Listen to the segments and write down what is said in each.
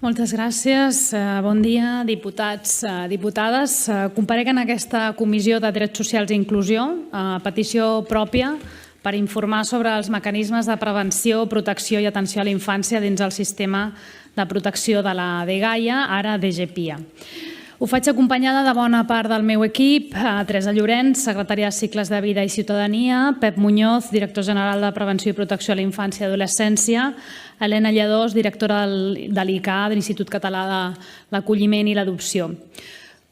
Moltes gràcies. Bon dia, diputats, diputades. Comparec en aquesta Comissió de Drets Socials i Inclusió a petició pròpia per informar sobre els mecanismes de prevenció, protecció i atenció a la infància dins el sistema de protecció de la dgaia, ara DGPIA. Ho faig acompanyada de bona part del meu equip, Teresa Llorenç, secretària de Cicles de Vida i Ciutadania, Pep Muñoz, director general de Prevenció i Protecció a la Infància i Adolescència, Helena Lledós, directora de l'ICA, de l'Institut Català de l'Acolliment i l'Adopció.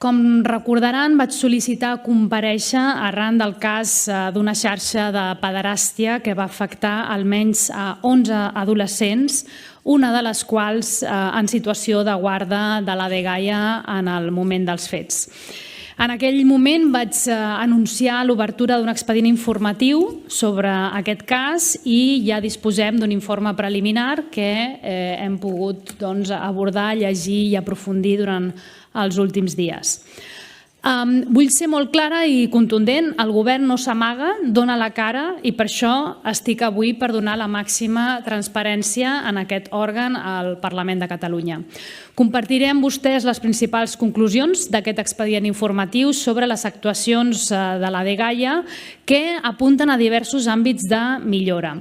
Com recordaran, vaig sol·licitar comparèixer arran del cas d'una xarxa de pederàstia que va afectar almenys 11 adolescents, una de les quals en situació de guarda de la dgaia en el moment dels fets. En aquell moment vaig anunciar l'obertura d'un expedient informatiu sobre aquest cas i ja disposem d'un informe preliminar que hem pogut abordar, llegir i aprofundir durant els últims dies. Vull ser molt clara i contundent, el govern no s'amaga, dona la cara i per això estic avui per donar la màxima transparència en aquest òrgan al Parlament de Catalunya. Compartiré amb vostès les principals conclusions d'aquest expedient informatiu sobre les actuacions de la dgaia que apunten a diversos àmbits de millora.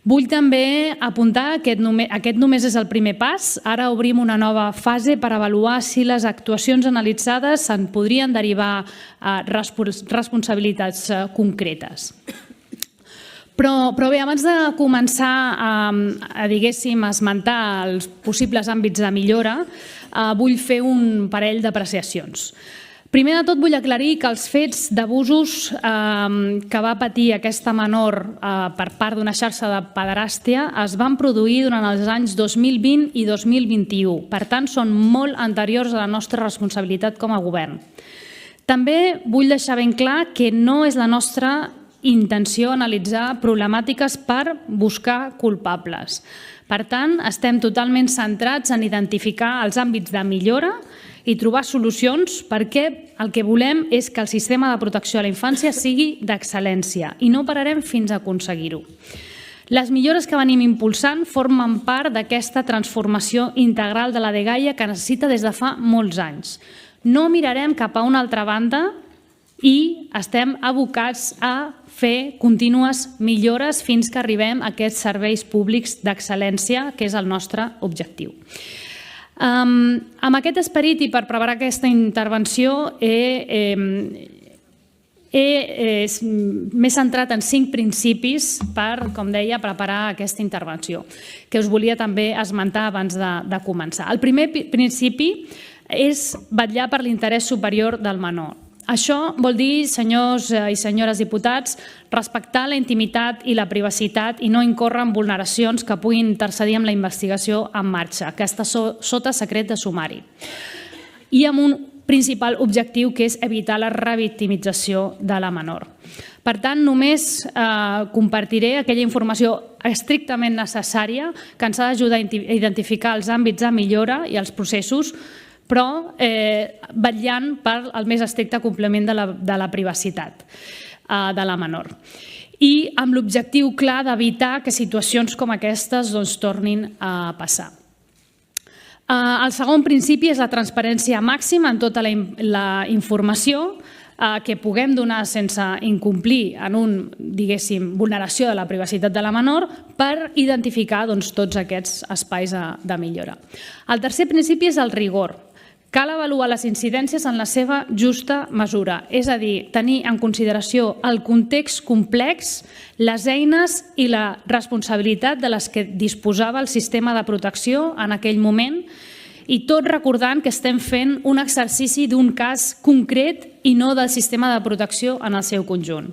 Vull també apuntar que aquest només és el primer pas. Ara obrim una nova fase per avaluar si les actuacions analitzades se'n podrien derivar responsabilitats concretes. Però bé, abans de començar a esmentar els possibles àmbits de millora, vull fer un parell d'apreciacions. Primer de tot vull aclarir que els fets d'abusos que va patir aquesta menor per part d'una xarxa de pederàstia es van produir durant els anys 2020 i 2021. Per tant, són molt anteriors a la nostra responsabilitat com a govern. També vull deixar ben clar que no és la nostra intenció analitzar problemàtiques per buscar culpables. Per tant, estem totalment centrats en identificar els àmbits de millora i trobar solucions perquè el que volem és que el sistema de protecció a la infància sigui d'excel·lència i no pararem fins a aconseguir-ho. Les millores que venim impulsant formen part d'aquesta transformació integral de la dgaia que necessita des de fa molts anys. No mirarem cap a una altra banda i estem abocats a fer contínues millores fins que arribem a aquests serveis públics d'excel·lència, que és el nostre objectiu. Amb aquest esperit i per preparar aquesta intervenció m'he centrat en 5 principis per, com deia, preparar aquesta intervenció, que us volia també esmentar abans de començar. El primer principi és vetllar per l'interès superior del menor. Això vol dir, senyors i senyores diputats, respectar la intimitat i la privacitat i no incórrer en vulneracions que puguin intercedir amb la investigació en marxa, que està sota secret de sumari. I amb un principal objectiu, que és evitar la revictimització de la menor. Per tant, només compartiré aquella informació estrictament necessària que ens ha d'ajudar a identificar els àmbits de millora i els processos, però vetllant per el més estricte compliment de la privacitat de la menor. I amb l'objectiu clar d'evitar que situacions com aquestes tornin a passar. El segon principi és la transparència màxima en tota la informació que puguem donar sense incomplir en vulneració de la privacitat de la menor per identificar tots aquests espais de millora. El tercer principi és el rigor. Cal avaluar les incidències en la seva justa mesura, és a dir, tenir en consideració el context complex, les eines i la responsabilitat de les que disposava el sistema de protecció en aquell moment i tot recordant que estem fent un exercici d'un cas concret i no del sistema de protecció en el seu conjunt.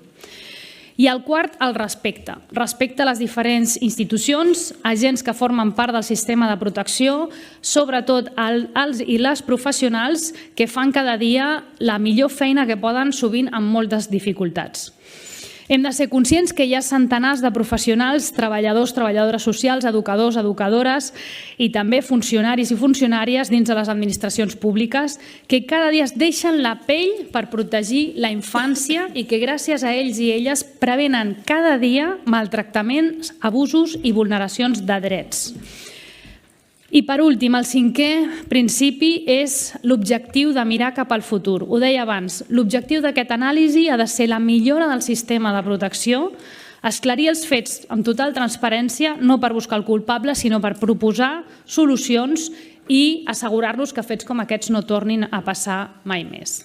I el quart, el respecte. Respecte a les diferents institucions, agents que formen part del sistema de protecció, sobretot els i les professionals que fan cada dia la millor feina que poden, sovint amb moltes dificultats. Hem de ser conscients que hi ha centenars de professionals, treballadors, treballadores socials, educadors, educadores i també funcionaris i funcionàries dins de les administracions públiques que cada dia es deixen la pell per protegir la infància i que gràcies a ells i elles prevenen cada dia maltractaments, abusos i vulneracions de drets. I per últim, el cinquè principi és l'objectiu de mirar cap al futur. Ho deia abans, l'objectiu d'aquesta anàlisi ha de ser la millora del sistema de protecció, esclarir els fets amb total transparència, no per buscar el culpable, sinó per proposar solucions i assegurar-nos que fets com aquests no tornin a passar mai més.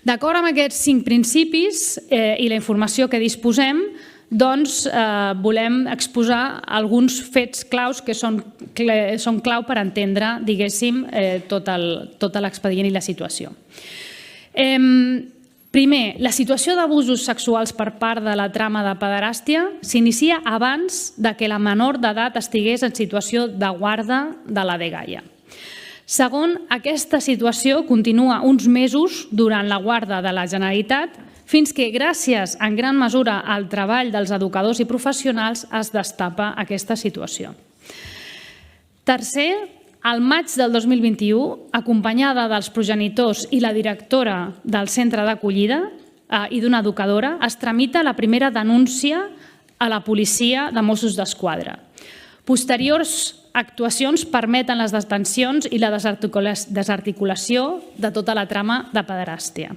D'acord amb aquests 5 principis i la informació que disposem, doncs volem exposar alguns fets claus que són clau per entendre, diguéssim, tot l'expedient i la situació. Primer, la situació d'abusos sexuals per part de la trama de pederàstia s'inicia abans que la menor d'edat estigués en situació de guarda de la dgaia. Segon, aquesta situació continua uns mesos durant la guarda de la Generalitat fins que, gràcies en gran mesura al treball dels educadors i professionals, es destapa aquesta situació. Tercer, al maig del 2021, acompanyada dels progenitors i la directora del centre d'acollida i d'una educadora, es tramita la primera denúncia a la policia de Mossos d'Esquadra. Posteriors actuacions permeten les detencions i la desarticulació de tota la trama de pederàstia.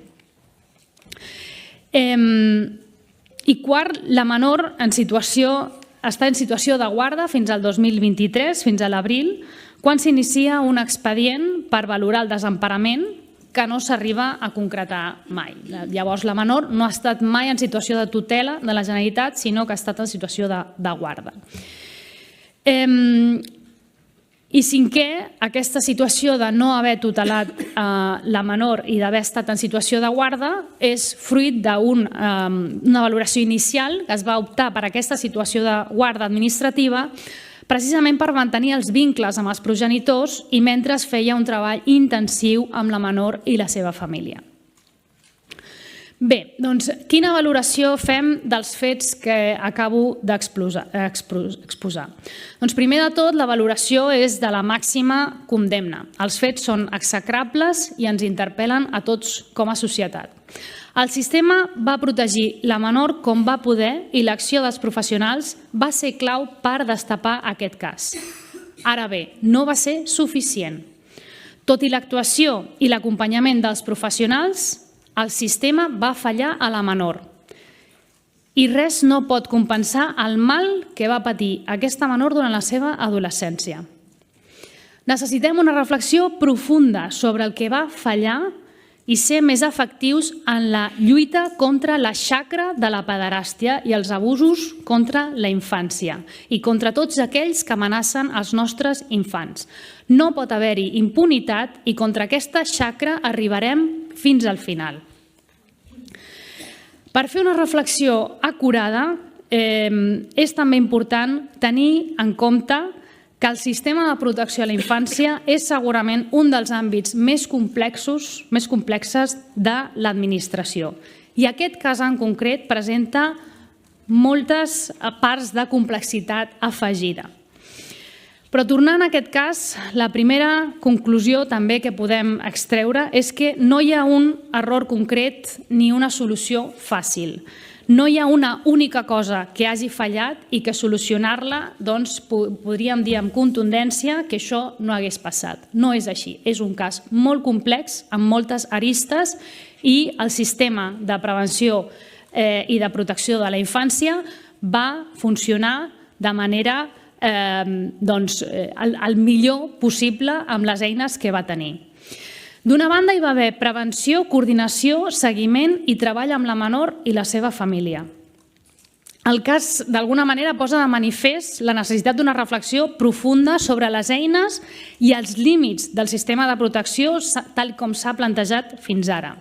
I quart, la menor està en situació de guarda fins al 2023, fins a l'abril, quan s'inicia un expedient per valorar el desemparament que no s'arriba a concretar mai. Llavors, la menor no ha estat mai en situació de tutela de la Generalitat, sinó que ha estat en situació de guarda. I cinquè, aquesta situació de no haver tutelat la menor i d'haver estat en situació de guarda és fruit d'una valoració inicial que es va optar per aquesta situació de guarda administrativa precisament per mantenir els vincles amb els progenitors i mentre es feia un treball intensiu amb la menor i la seva família. Bé, doncs, quina valoració fem dels fets que acabo d'exposar? Doncs, primer de tot, la valoració és de la màxima condemna. Els fets són execrables i ens interpel·len a tots com a societat. El sistema va protegir la menor com va poder i l'acció dels professionals va ser clau per destapar aquest cas. Ara bé, no va ser suficient. Tot i l'actuació i l'acompanyament dels professionals, el sistema va fallar a la menor i res no pot compensar el mal que va patir aquesta menor durant la seva adolescència. Necessitem una reflexió profunda sobre el que va fallar i ser més efectius en la lluita contra la xacra de la pederàstia i els abusos contra la infància i contra tots aquells que amenacen els nostres infants. No pot haver-hi impunitat i contra aquesta xacra arribarem fins al final. Per fer una reflexió acurada, és també important tenir en compte que el sistema de protecció a la infància és segurament un dels àmbits més complexes de l'administració. I aquest cas en concret presenta moltes parts de complexitat afegida. Però tornant a aquest cas, la primera conclusió també que podem extreure és que no hi ha un error concret ni una solució fàcil. No hi ha una única cosa que hagi fallat i que solucionar-la, doncs, podríem dir amb contundència que això no hagués passat. No és així. És un cas molt complex, amb moltes aristes, i el sistema de prevenció i de protecció de la infància va funcionar de manera el millor possible amb les eines que va tenir. D'una banda, hi va haver prevenció, coordinació, seguiment i treball amb la menor i la seva família. El cas, d'alguna manera, posa de manifest la necessitat d'una reflexió profunda sobre les eines i els límits del sistema de protecció tal com s'ha plantejat fins ara.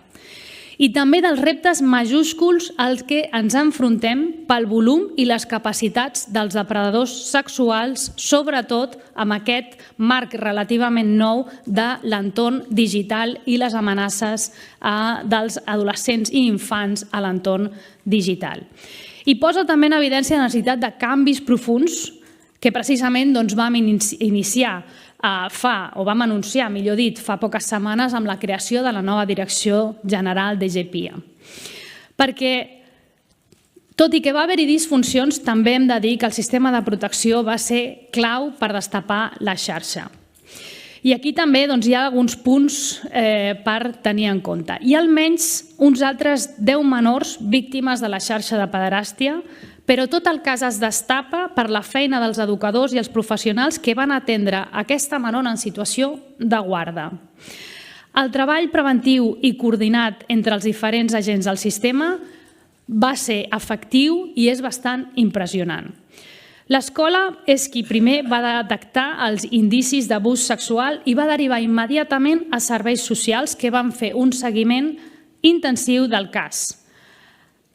I també dels reptes majúsculs als que ens enfrontem pel volum i les capacitats dels depredadors sexuals, sobretot amb aquest marc relativament nou de l'entorn digital i les amenaces dels adolescents i infants a l'entorn digital. I posa també en evidència la necessitat de canvis profunds que precisament vam iniciar vam anunciar, millor dit, fa poques setmanes amb la creació de la nova Direcció General de GEPIA. Perquè Tot i que va haver-hi disfuncions, també hem de dir que el sistema de protecció va ser clau per destapar la xarxa. I aquí també hi ha alguns punts per tenir en compte. Hi ha almenys uns altres 10 menors víctimes de la xarxa de pederàstia, però tot el cas es destapa per la feina dels educadors i els professionals que van atendre aquesta menor en situació de guarda. El treball preventiu i coordinat entre els diferents agents del sistema va ser efectiu i és bastant impressionant. L'escola és qui primer va detectar els indicis d'abús sexual i va derivar immediatament a serveis socials que van fer un seguiment intensiu del cas.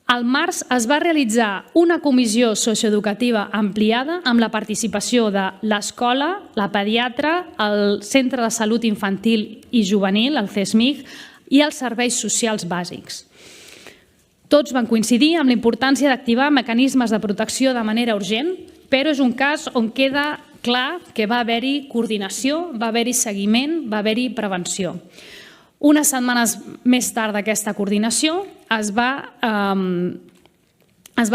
Al març es va realitzar una comissió socioeducativa ampliada amb la participació de l'escola, la pediatra, el Centre de Salut Infantil i Juvenil, el CESMIG, i els serveis socials bàsics. Tots van coincidir amb la importància d'activar mecanismes de protecció de manera urgent, però és un cas on queda clar que va haver-hi coordinació, va haver-hi seguiment, va haver-hi prevenció. Unes setmanes més tard d'aquesta coordinació es va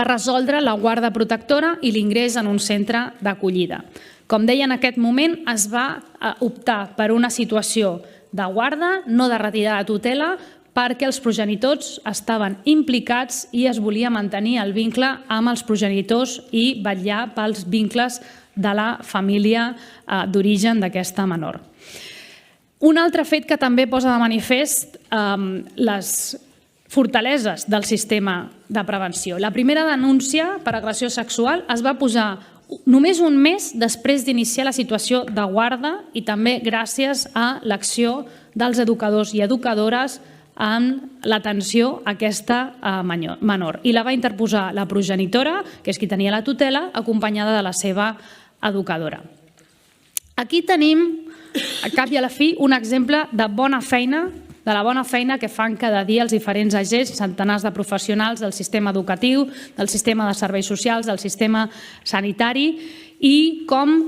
resoldre la guarda protectora i l'ingrés en un centre d'acollida. Com deia, en aquest moment es va optar per una situació de guarda, no de retirada de tutela, perquè els progenitors estaven implicats i es volia mantenir el vincle amb els progenitors i vetllar pels vincles de la família d'origen d'aquesta menor. Un altre fet que també posa de manifest les fortaleses del sistema de prevenció. La primera denúncia per agressió sexual es va posar només un mes després d'iniciar la situació de guarda i també gràcies a l'acció dels educadors i educadores amb l'atenció a aquesta menor. I la va interposar la progenitora, que és qui tenia la tutela, acompanyada de la seva educadora. Aquí tenim, al cap i a la fi, un exemple de bona feina, de la bona feina que fan cada dia els diferents agents, centenars de professionals del sistema educatiu, del sistema de serveis socials, del sistema sanitari, i com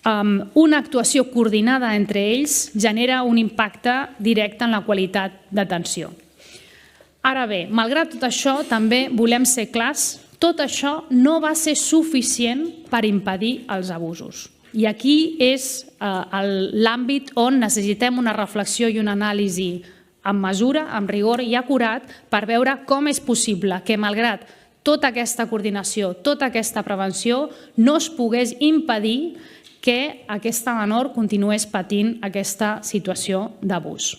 una actuació coordinada entre ells genera un impacte directe en la qualitat d'atenció. Ara bé, malgrat tot això, també volem ser clars, tot això no va ser suficient per impedir els abusos. I aquí és l'àmbit on necessitem una reflexió i una anàlisi amb mesura, amb rigor i acurat per veure com és possible que, malgrat tota aquesta coordinació, tota aquesta prevenció, no es pogués impedir que aquesta menor continués patint aquesta situació d'abús.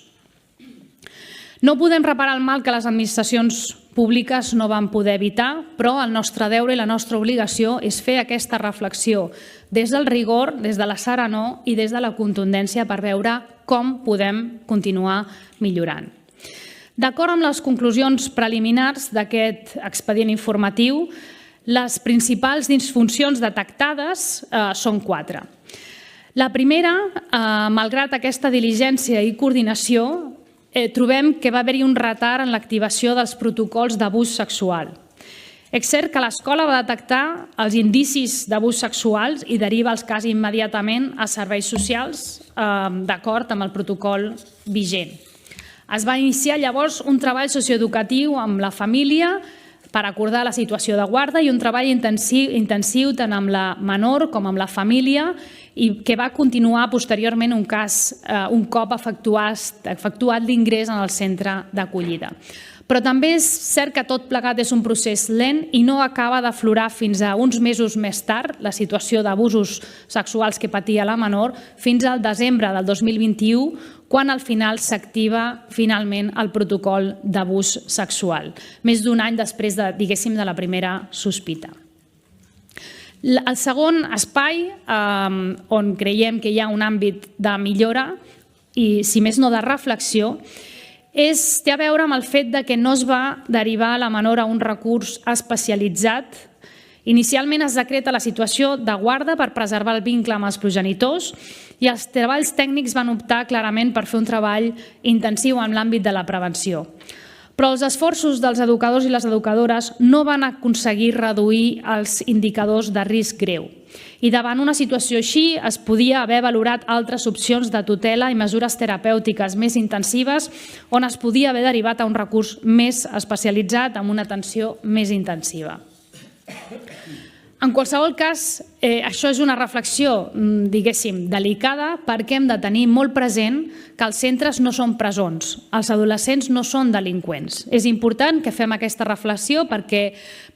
No podem reparar el mal que les administracions públiques no van poder evitar, però el nostre deure i la nostra obligació és fer aquesta reflexió des del rigor, des de la serenor i des de la contundència per veure com podem continuar millorant. D'acord amb les conclusions preliminars d'aquest expedient informatiu, les principals disfuncions detectades són 4. La primera, malgrat aquesta diligència i coordinació, trobem que va haver-hi un retard en l'activació dels protocols d'abús sexual. És cert que l'escola va detectar els indicis d'abús sexuals i deriva els casos immediatament a serveis socials d'acord amb el protocol vigent. Es va iniciar llavors un treball socioeducatiu amb la família per acordar la situació de guarda i un treball intensiu tant amb la menor com amb la família i que va continuar posteriorment un cop efectuat l'ingrés en el centre d'acollida. Però també és cert que tot plegat és un procés lent i no acaba d'aflorar fins a uns mesos més tard la situació d'abusos sexuals que patia la menor fins al desembre del 2021, quan al final s'activa finalment el protocol d'abús sexual, més d'un any després de la primera sospita. El segon espai on creiem que hi ha un àmbit de millora i, si més no, de reflexió, té a veure amb el fet que no es va derivar la menor a un recurs especialitzat. Inicialment es decreta la situació de guarda per preservar el vincle amb els progenitors i els treballs tècnics van optar clarament per fer un treball intensiu en l'àmbit de la prevenció. Però els esforços dels educadors i les educadores no van aconseguir reduir els indicadors de risc greu. I davant una situació així es podia haver valorat altres opcions de tutela i mesures terapèutiques més intensives on es podia haver derivat a un recurs més especialitzat amb una atenció més intensiva. En qualsevol cas, això és una reflexió, diguéssim, delicada perquè hem de tenir molt present que els centres no són presons, els adolescents no són delinqüents. És important que fem aquesta reflexió perquè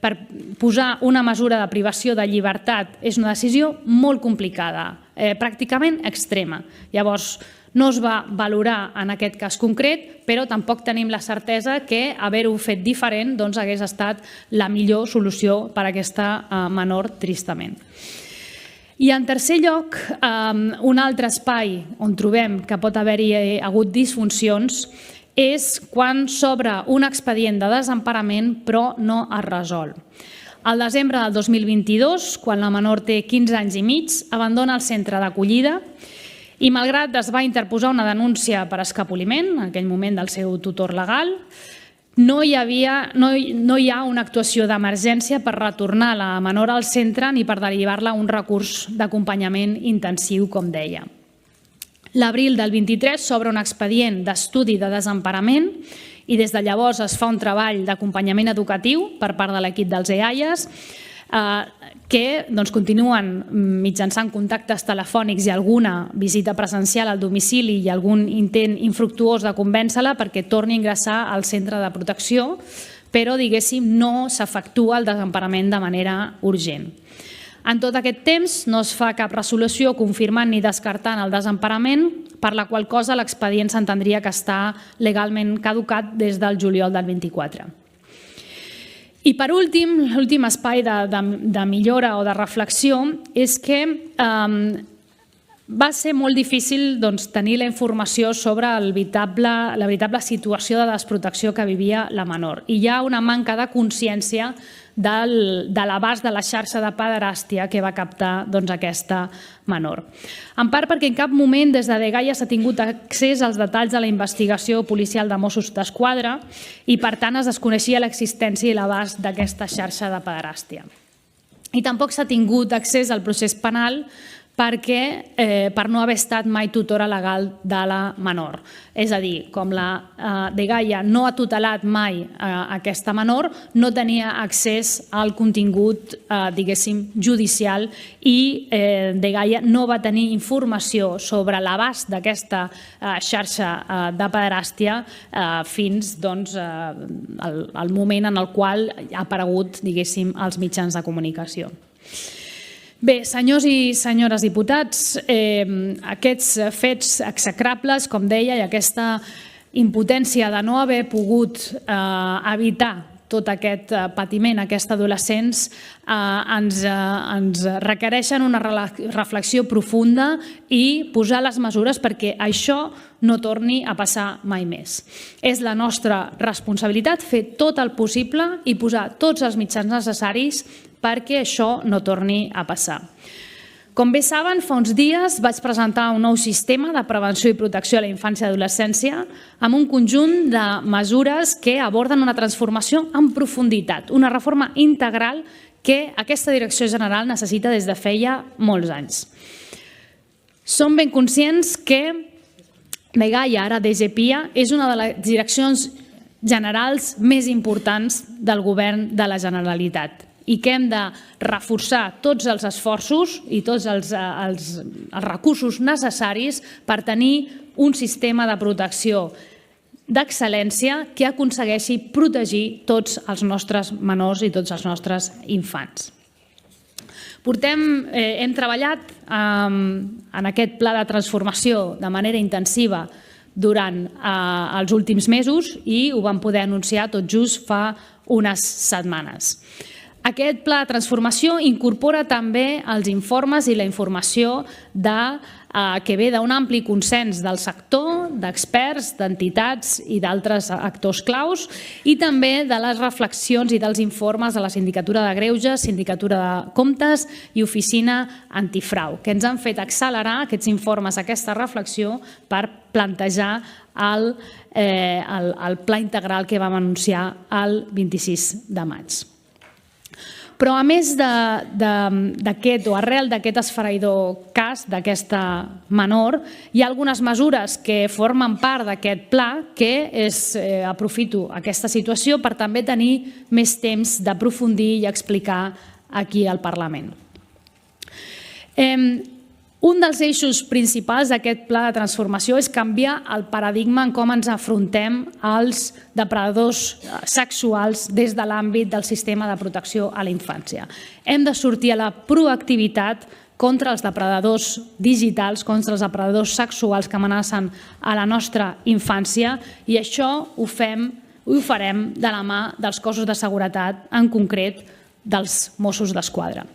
per posar una mesura de privació de llibertat és una decisió molt complicada, pràcticament extrema. Llavors, no es va valorar en aquest cas concret, però tampoc tenim la certesa que haver-ho fet diferent hagués estat la millor solució per a aquesta menor, tristament. I en tercer lloc, un altre espai on trobem que pot haver-hi hagut disfuncions és quan s'obre un expedient de desemparament però no es resol. Al desembre del 2022, quan la menor té 15 anys i mig, abandona el centre d'acollida i malgrat es va interposar una denúncia per escapoliment, en aquell moment del seu tutor legal, no hi ha una actuació d'emergència per retornar la menor al centre ni per derivar-la a un recurs d'acompanyament intensiu, com deia. L'abril del 23 s'obre un expedient d'estudi de desemparament i des de llavors es fa un treball d'acompanyament educatiu per part de l'equip dels EAIAs que continuen mitjançant contactes telefònics i alguna visita presencial al domicili i algun intent infructuós de convèncer-la perquè torni a ingressar al centre de protecció, però, diguéssim, no s'efectua el desemparament de manera urgent. En tot aquest temps no es fa cap resolució confirmant ni descartant el desemparament, per la qual cosa l'expedient s'entendria que està legalment caducat des del juliol del 24. I per últim, l'últim espai de millora o de reflexió és que va ser molt difícil tenir la informació sobre la veritable situació de desprotecció que vivia la menor. I hi ha una manca de consciència de l'abast de la xarxa de pederàstia que va captar aquesta menor. En part perquè en cap moment des de Dgaia s'ha tingut accés als detalls de la investigació policial de Mossos d'Esquadra i per tant es desconeixia l'existència i l'abast d'aquesta xarxa de pederàstia. I tampoc s'ha tingut accés al procés penal per no haver estat mai tutora legal de la menor. És a dir, com la Dgaia no ha tutelat mai aquesta menor, no tenia accés al contingut, diguéssim, judicial i Dgaia no va tenir informació sobre l'abast d'aquesta xarxa de pederàstia fins al moment en el qual ha aparegut, diguéssim, als mitjans de comunicació. Bé, senyors i senyores diputats, aquests fets execrables, com deia, i aquesta impotència de no haver pogut evitar tot aquest patiment, aquests adolescents, ens requereixen una reflexió profunda i posar les mesures perquè això no torni a passar mai més. És la nostra responsabilitat fer tot el possible i posar tots els mitjans necessaris perquè això no torni a passar. Com bé saben, fa uns dies vaig presentar un nou sistema de prevenció i protecció a la infància i adolescència amb un conjunt de mesures que aborden una transformació en profunditat, una reforma integral que aquesta Direcció General necessita des de feia molts anys. Som ben conscients que Dgaia, ara DGPIA, és una de les direccions generals més importants del Govern de la Generalitat i que hem de reforçar tots els esforços i tots els recursos necessaris per tenir un sistema de protecció d'excel·lència que aconsegueixi protegir tots els nostres menors i tots els nostres infants. Hem treballat en aquest pla de transformació de manera intensiva durant els últims mesos i ho vam poder anunciar tot just fa unes setmanes. Aquest pla de transformació incorpora també els informes i la informació que ve d'un ampli consens del sector, d'experts, d'entitats i d'altres actors claus, i també de les reflexions i dels informes de la Sindicatura de Greuges, Sindicatura de Comptes i Oficina Antifrau, que ens han fet accelerar aquests informes, aquesta reflexió, per plantejar el pla integral que vam anunciar el 26 de maig. Però a més d'aquest o arrel d'aquest esfereïdor cas, d'aquesta menor, hi ha algunes mesures que formen part d'aquest pla que aprofito aquesta situació per també tenir més temps d'aprofundir i explicar aquí al Parlament. Un dels eixos principals d'aquest pla de transformació és canviar el paradigma en com ens afrontem als depredadors sexuals des de l'àmbit del sistema de protecció a la infància. Hem de sortir a la proactivitat contra els depredadors digitals, contra els depredadors sexuals que amenacen a la nostra infància, i això ho farem de la mà dels cossos de seguretat, en concret dels Mossos d'Esquadra.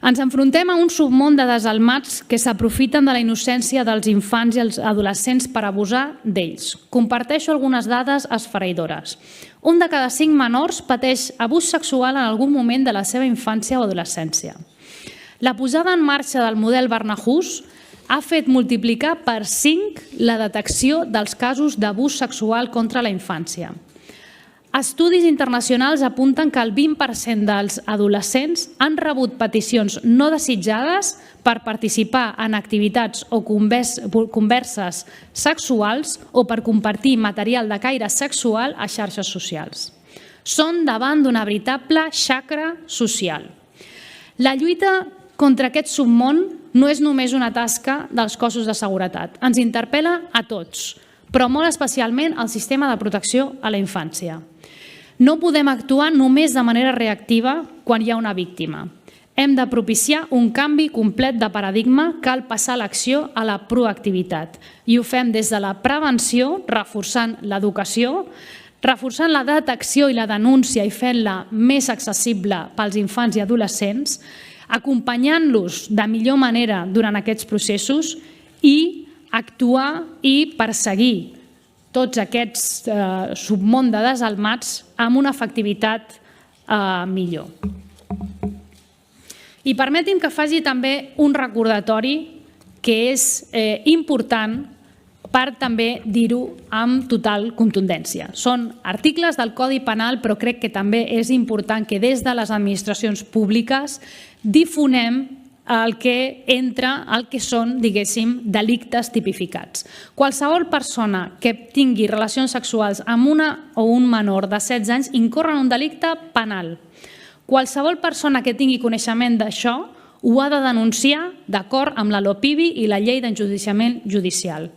Ens enfrontem a un submón de desalmats que s'aprofiten de la innocència dels infants i els adolescents per abusar d'ells. Comparteixo algunes dades esfereïdores. Un de cada 5 menors pateix abús sexual en algun moment de la seva infància o adolescència. La posada en marxa del model Barnahus ha fet multiplicar per 5 la detecció dels casos d'abús sexual contra la infància. Estudis internacionals apunten que el 20% dels adolescents han rebut peticions no desitjades per participar en activitats o converses sexuals o per compartir material de caire sexual a xarxes socials. Són davant d'una veritable xacra social. La lluita contra aquest submón no és només una tasca dels cossos de seguretat. Ens interpel·la a tots, però molt especialment al sistema de protecció a la infància. No podem actuar només de manera reactiva quan hi ha una víctima. Hem de propiciar un canvi complet de paradigma, cal passar l'acció a la proactivitat. I ho fem des de la prevenció, reforçant l'educació, reforçant la detecció i la denúncia i fent-la més accessible pels infants i adolescents, acompanyant-los de millor manera durant aquests processos i actuar i perseguir tots aquests submón de desalmats amb una efectivitat millor. I permeti'm que faci també un recordatori que és important per també dir-ho amb total contundència. Són articles del Codi Penal, però crec que també és important que des de les administracions públiques difonem el que són, diguéssim, delictes tipificats. Qualsevol persona que tingui relacions sexuals amb una o un menor de 16 anys incorre en un delicte penal. Qualsevol persona que tingui coneixement d'això ho ha de denunciar d'acord amb la LOPIBI i la Llei d'Enjudiciament Judicial.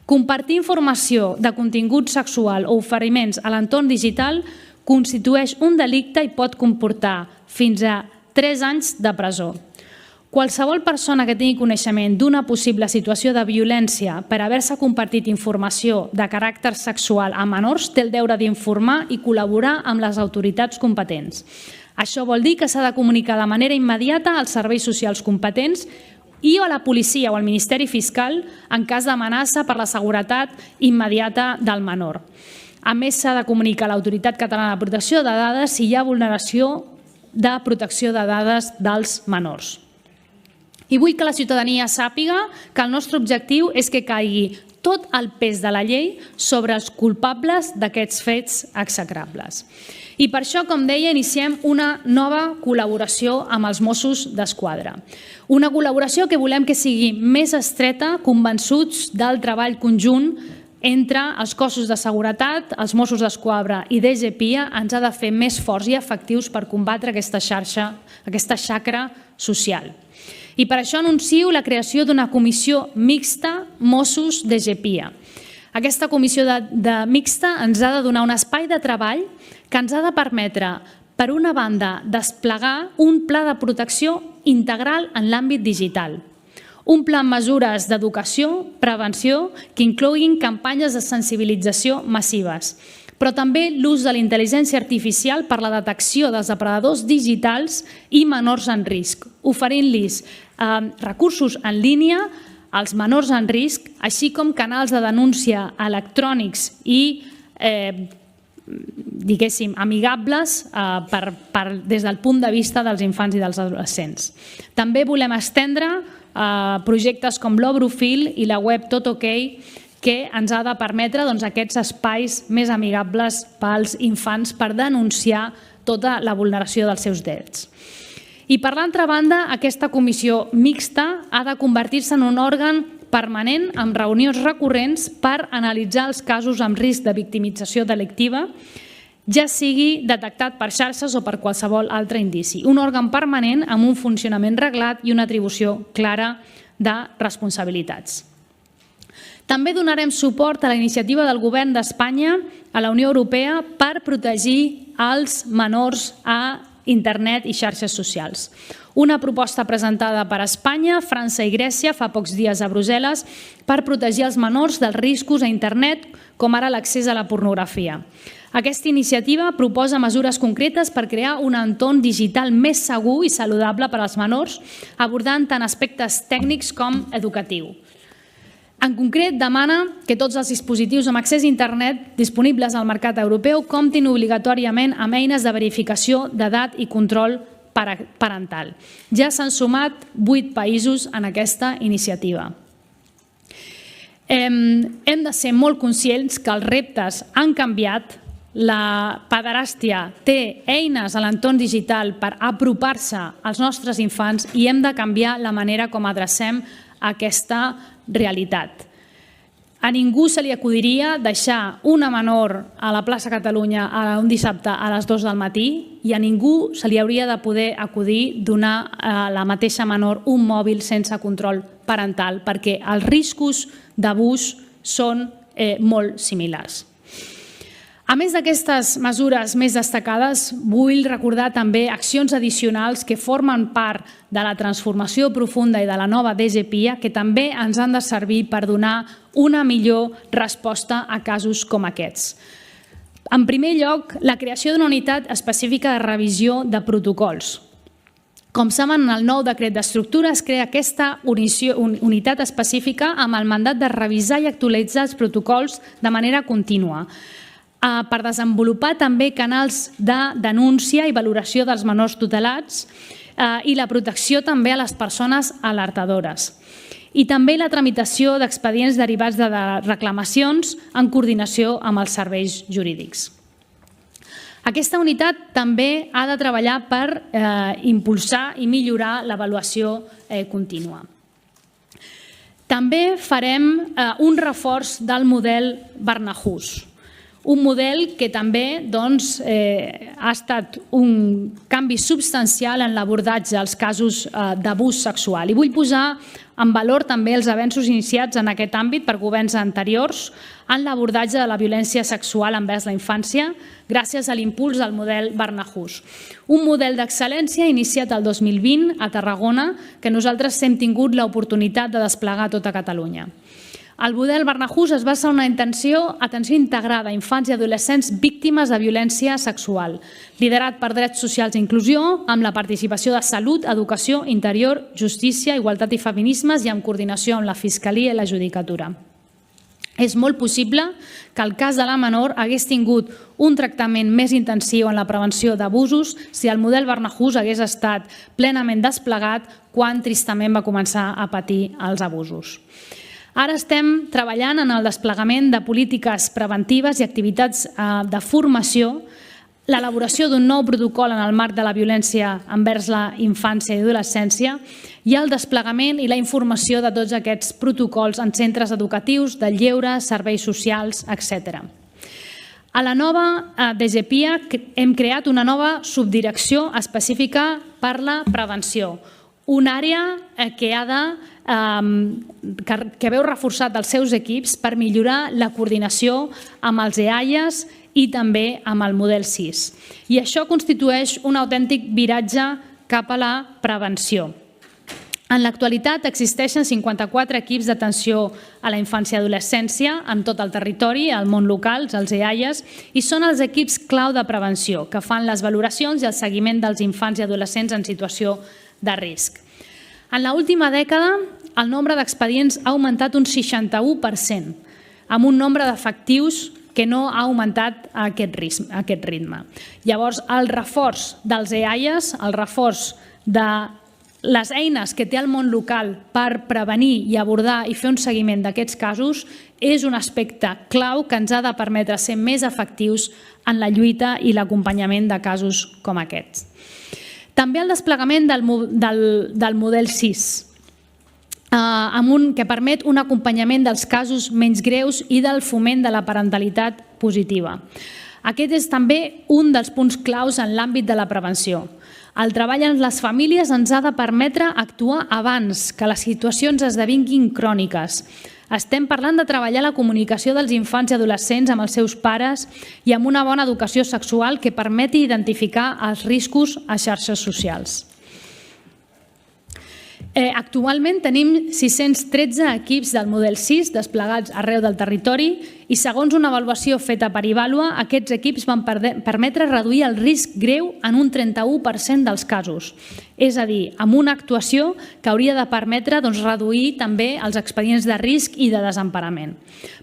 Compartir informació de contingut sexual o oferiments a l'entorn digital constitueix un delicte i pot comportar fins a 3 anys de presó. Qualsevol persona que tingui coneixement d'una possible situació de violència per haver-se compartit informació de caràcter sexual a menors té el deure d'informar i col·laborar amb les autoritats competents. Això vol dir que s'ha de comunicar de manera immediata als serveis socials competents i a la policia o al Ministeri Fiscal en cas d'amenaça per la seguretat immediata del menor. A més, s'ha de comunicar a l'Autoritat Catalana de Protecció de Dades si hi ha vulneració de protecció de dades dels menors. I vull que la ciutadania sàpiga que el nostre objectiu és que caigui tot el pes de la llei sobre els culpables d'aquests fets execrables. I per això, com deia, iniciem una nova col·laboració amb els Mossos d'Esquadra. Una col·laboració que volem que sigui més estreta, convençuts del treball conjunt entre els cossos de seguretat, els Mossos d'Esquadra i DGPIA ens ha de fer més forts i efectius per combatre aquesta xacra social. I per això anuncio la creació d'una comissió mixta Mossos-DGPIA. Aquesta comissió mixta ens ha de donar un espai de treball que ens ha de permetre, per una banda, desplegar un pla de protecció integral en l'àmbit digital, un pla amb mesures d'educació, prevenció, que incloguin campanyes de sensibilització massives. però també l'ús de la intel·ligència artificial per la detecció dels depredadors digitals i menors en risc, oferint-los recursos en línia als menors en risc, així com canals de denúncia electrònics i diguéssim, amigables des del punt de vista dels infants i dels adolescents. També volem estendre projectes com l'Obrofil i la web Tot OK, que ens ha de permetre aquests espais més amigables pels infants per denunciar tota la vulneració dels seus drets. I per l'altra banda, aquesta comissió mixta ha de convertir-se en un òrgan permanent amb reunions recurrents per analitzar els casos amb risc de victimització delictiva, ja sigui detectat per xarxes o per qualsevol altre indici. Un òrgan permanent amb un funcionament reglat i una atribució clara de responsabilitats. També donarem suport a la iniciativa del Govern d'Espanya a la Unió Europea per protegir els menors a internet i xarxes socials. Una proposta presentada per Espanya, França i Grècia fa pocs dies a Brussel·les per protegir els menors dels riscos a internet, com ara l'accés a la pornografia. Aquesta iniciativa proposa mesures concretes per crear un entorn digital més segur i saludable per als menors, abordant tant aspectes tècnics com educatius. En concret, demana que tots els dispositius amb accés a internet disponibles al mercat europeu comptin obligatòriament amb eines de verificació d'edat i control parental. Ja s'han sumat 8 països en aquesta iniciativa. Hem de ser molt conscients que els reptes han canviat. La pederàstia té eines a l'entorn digital per apropar-se als nostres infants i hem de canviar la manera com adrecem aquesta realitat. A ningú se li acudiria deixar una menor a la plaça Catalunya un dissabte a les 2 del matí i a ningú se li hauria de poder acudir donar a la mateixa menor un mòbil sense control parental perquè els riscos d'abús són molt similars. A més d'aquestes mesures més destacades, vull recordar també accions addicionals que formen part de la transformació profunda i de la nova DGPIA que també ens han de servir per donar una millor resposta a casos com aquests. En primer lloc, la creació d'una unitat específica de revisió de protocols. Com saben, en el nou decret d'estructura es crea aquesta unitat específica amb el mandat de revisar i actualitzar els protocols de manera contínua, per desenvolupar també canals de denúncia i valoració dels menors tutelats i la protecció també a les persones alertadores. I també la tramitació d'expedients derivats de reclamacions en coordinació amb els serveis jurídics. Aquesta unitat també ha de treballar per impulsar i millorar l'avaluació contínua. També farem un reforç del model Barnahus, un model que també ha estat un canvi substancial en l'abordatge als casos d'abús sexual. I vull posar en valor també els avenços iniciats en aquest àmbit per governs anteriors en l'abordatge de la violència sexual envers la infància gràcies a l'impuls del model Barnahus. Un model d'excel·lència iniciat el 2020 a Tarragona que nosaltres hem tingut l'oportunitat de desplegar a tota Catalunya. El model Barnahus es basa en una atenció integrada a infants i adolescents víctimes de violència sexual, liderat per Drets Socials i Inclusió, amb la participació de Salut, Educació, Interior, Justícia, Igualtat i Feminismes i en coordinació amb la Fiscalia i la Judicatura. És molt possible que el cas de la menor hagués tingut un tractament més intensiu en la prevenció d'abusos si el model Barnahus hagués estat plenament desplegat quan tristament va començar a patir els abusos. Ara estem treballant en el desplegament de polítiques preventives i activitats de formació, l'elaboració d'un nou protocol en el marc de la violència envers la infància i adolescència i el desplegament i la informació de tots aquests protocols en centres educatius, de lleure, serveis socials, etc. A la nova DGPIA hem creat una nova subdirecció específica per la prevenció, una àrea que veu reforçat els seus equips per millorar la coordinació amb els EAIAs i també amb el model SIS. I això constitueix un autèntic viratge cap a la prevenció. En l'actualitat existeixen 54 equips d'atenció a la infància i adolescència en tot el territori, al món local, els EAIAs, i són els equips clau de prevenció que fan les valoracions i el seguiment dels infants i adolescents en situació de risc. En l'última dècada, el nombre d'expedients ha augmentat un 61%, amb un nombre d'efectius que no ha augmentat a aquest ritme. Llavors, el reforç dels EAIAs, el reforç de les eines que té el món local per prevenir i abordar i fer un seguiment d'aquests casos és un aspecte clau que ens ha de permetre ser més efectius en la lluita i l'acompanyament de casos com aquests. També el desplegament del model 6, que permet un acompanyament dels casos menys greus i del foment de la parentalitat positiva. Aquest és també un dels punts claus en l'àmbit de la prevenció. El treball en les famílies ens ha de permetre actuar abans que les situacions esdevinguin cròniques. Estem parlant de treballar la comunicació dels infants i adolescents amb els seus pares i amb una bona educació sexual que permeti identificar els riscos a xarxes socials. Actualment tenim 613 equips del model 6 desplegats arreu del territori i segons una avaluació feta per Ivalua, aquests equips van permetre reduir el risc greu en un 31% dels casos. És a dir, amb una actuació que hauria de permetre reduir també els expedients de risc i de desemparament.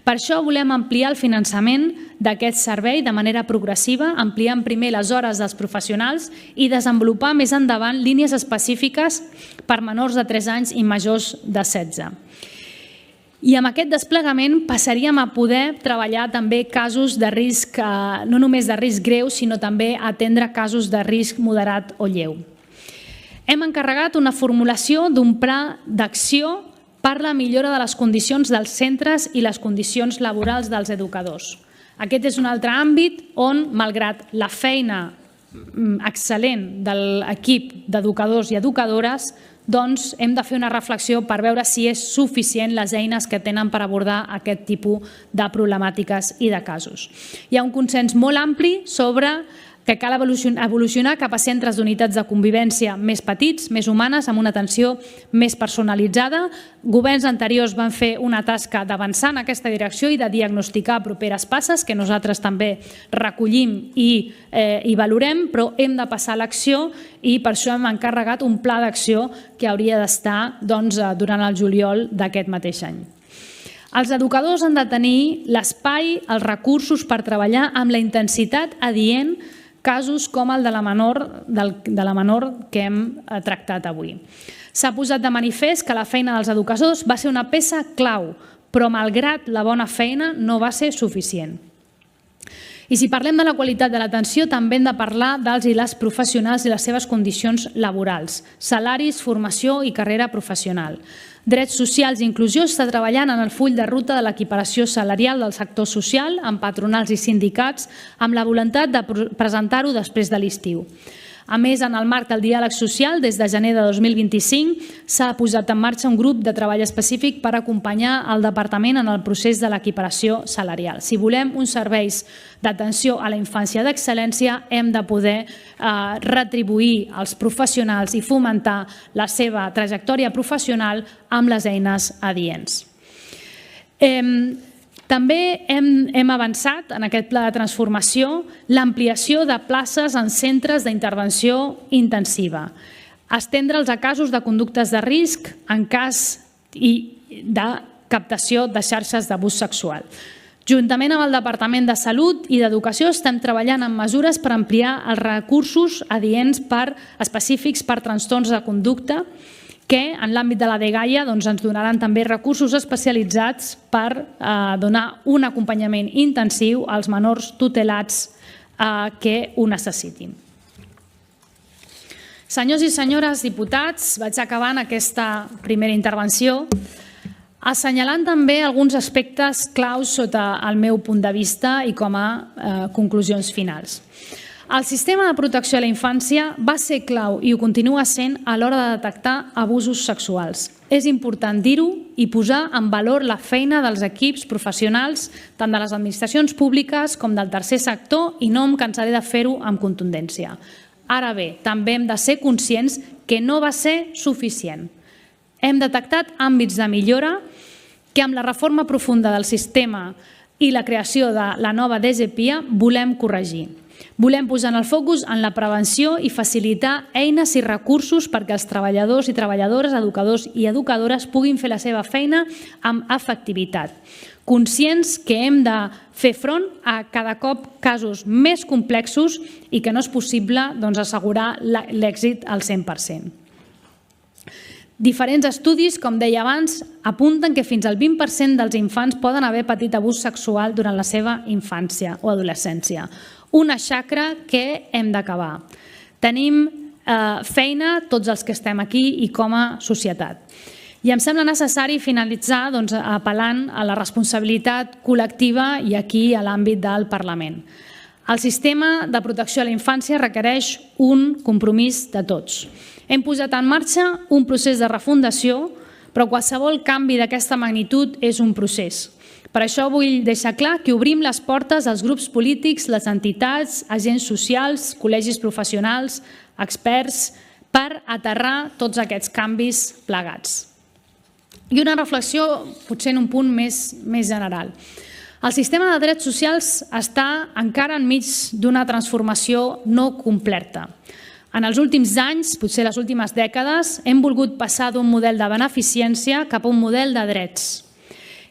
Per això volem ampliar el finançament d'aquest servei de manera progressiva, ampliant primer les hores dels professionals i desenvolupar més endavant línies específiques per menors de 3 anys i majors de 16. I amb aquest desplegament passaríem a poder treballar també casos de risc, no només de risc greu, sinó també atendre casos de risc moderat o lleu. Hem encarregat una formulació d'un pla d'acció per la millora de les condicions dels centres i les condicions laborals dels educadors. Aquest és un altre àmbit on, malgrat la feina excel·lent de l'equip d'educadors i educadores, doncs hem de fer una reflexió per veure si és suficient les eines que tenen per abordar aquest tipus de problemàtiques i de casos. Hi ha un consens molt ampli sobre que cal evolucionar cap a centres d'unitats de convivència més petits, més humanes, amb una atenció més personalitzada. Governs anteriors van fer una tasca d'avançar en aquesta direcció i de diagnosticar properes passes, que nosaltres també recollim i valorem, però hem de passar a l'acció i per això hem encarregat un pla d'acció que hauria d'estar durant el juliol d'aquest mateix any. Els educadors han de tenir l'espai, els recursos per treballar amb la intensitat adient casos com el de la menor que hem tractat avui. S'ha posat de manifest que la feina dels educadors va ser una peça clau, però malgrat la bona feina no va ser suficient. I si parlem de la qualitat de l'atenció, també hem de parlar dels i les professionals i les seves condicions laborals, salaris, formació i carrera professional. Drets socials i inclusió està treballant en el full de ruta de l'equiparació salarial del sector social amb patronals i sindicats amb la voluntat de presentar-ho després de l'estiu. A més, en el marc del diàleg social, des de gener de 2025, s'ha posat en marxa un grup de treball específic per acompanyar el Departament en el procés de l'equiparació salarial. Si volem uns serveis d'atenció a la infància d'excel·lència, hem de poder retribuir els professionals i fomentar la seva trajectòria professional amb les eines adients. També hem avançat en aquest pla de transformació l'ampliació de places en centres d'intervenció intensiva, estendre'ls a casos de conductes de risc en cas de captació de xarxes d'abús sexual. Juntament amb el Departament de Salut i d'Educació estem treballant en mesures per ampliar els recursos adients específics per trastorns de conducta que en l'àmbit de la dgaia ens donaran també recursos especialitzats per donar un acompanyament intensiu als menors tutelats que ho necessitin. Senyors i senyores diputats, vaig acabant aquesta primera intervenció assenyalant també alguns aspectes claus sota el meu punt de vista i com a conclusions finals. El sistema de protecció a la infància va ser clau i ho continua sent a l'hora de detectar abusos sexuals. És important dir-ho i posar en valor la feina dels equips professionals tant de les administracions públiques com del tercer sector i no em cansaré de fer-ho amb contundència. Ara bé, també hem de ser conscients que no va ser suficient, Hem detectat àmbits de millora que amb la reforma profunda del sistema i la creació de la nova DGPIA volem corregir. Volem posar el focus en la prevenció i facilitar eines i recursos perquè els treballadors i treballadores, educadors i educadores puguin fer la seva feina amb efectivitat. Conscients que hem de fer front a cada cop casos més complexos i que no és possible assegurar l'èxit al 100%. Diferents estudis, com deia abans, apunten que fins al 20% dels infants poden haver patit abús sexual durant la seva infància o adolescència. Una xacra que hem d'acabar. Tenim feina tots els que estem aquí i com a societat. I em sembla necessari finalitzar apel·lant a la responsabilitat col·lectiva i aquí a l'àmbit del Parlament. El sistema de protecció a la infància requereix un compromís de tots. Hem posat en marxa un procés de refundació, però qualsevol canvi d'aquesta magnitud és un procés. Per això vull deixar clar que obrim les portes als grups polítics, les entitats, agents socials, col·legis professionals, experts, per aterrar tots aquests canvis plegats. I una reflexió, potser en un punt més general. El sistema de drets socials està encara enmig d'una transformació no completa. En els últims anys, potser les últimes dècades, hem volgut passar d'un model de beneficència cap a un model de drets.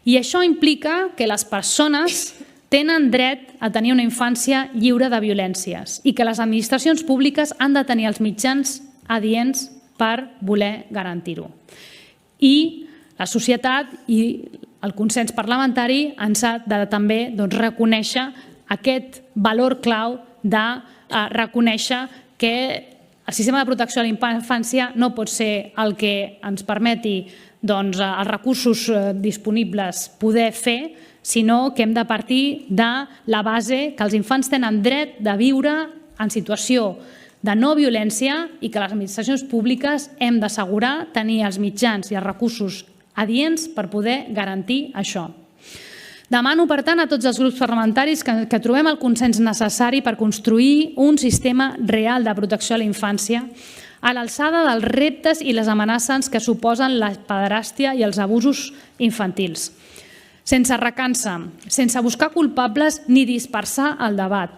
I això implica que les persones tenen dret a tenir una infància lliure de violències i que les administracions públiques han de tenir els mitjans adients per voler garantir-ho. I la societat i el consens parlamentari ens ha de també reconèixer aquest valor clau de reconèixer que el sistema de protecció a la infància no pot ser el que ens permeti els recursos disponibles poder fer, sinó que hem de partir de la base que els infants tenen dret de viure en situació de no violència i que les administracions públiques hem d'assegurar tenir els mitjans i els recursos adients per poder garantir això. Demano, per tant, a tots els grups parlamentaris que trobem el consens necessari per construir un sistema real de protecció a la infància a l'alçada dels reptes i les amenaces que suposen la pederàstia i els abusos infantils. Sense recança, sense buscar culpables ni dispersar el debat.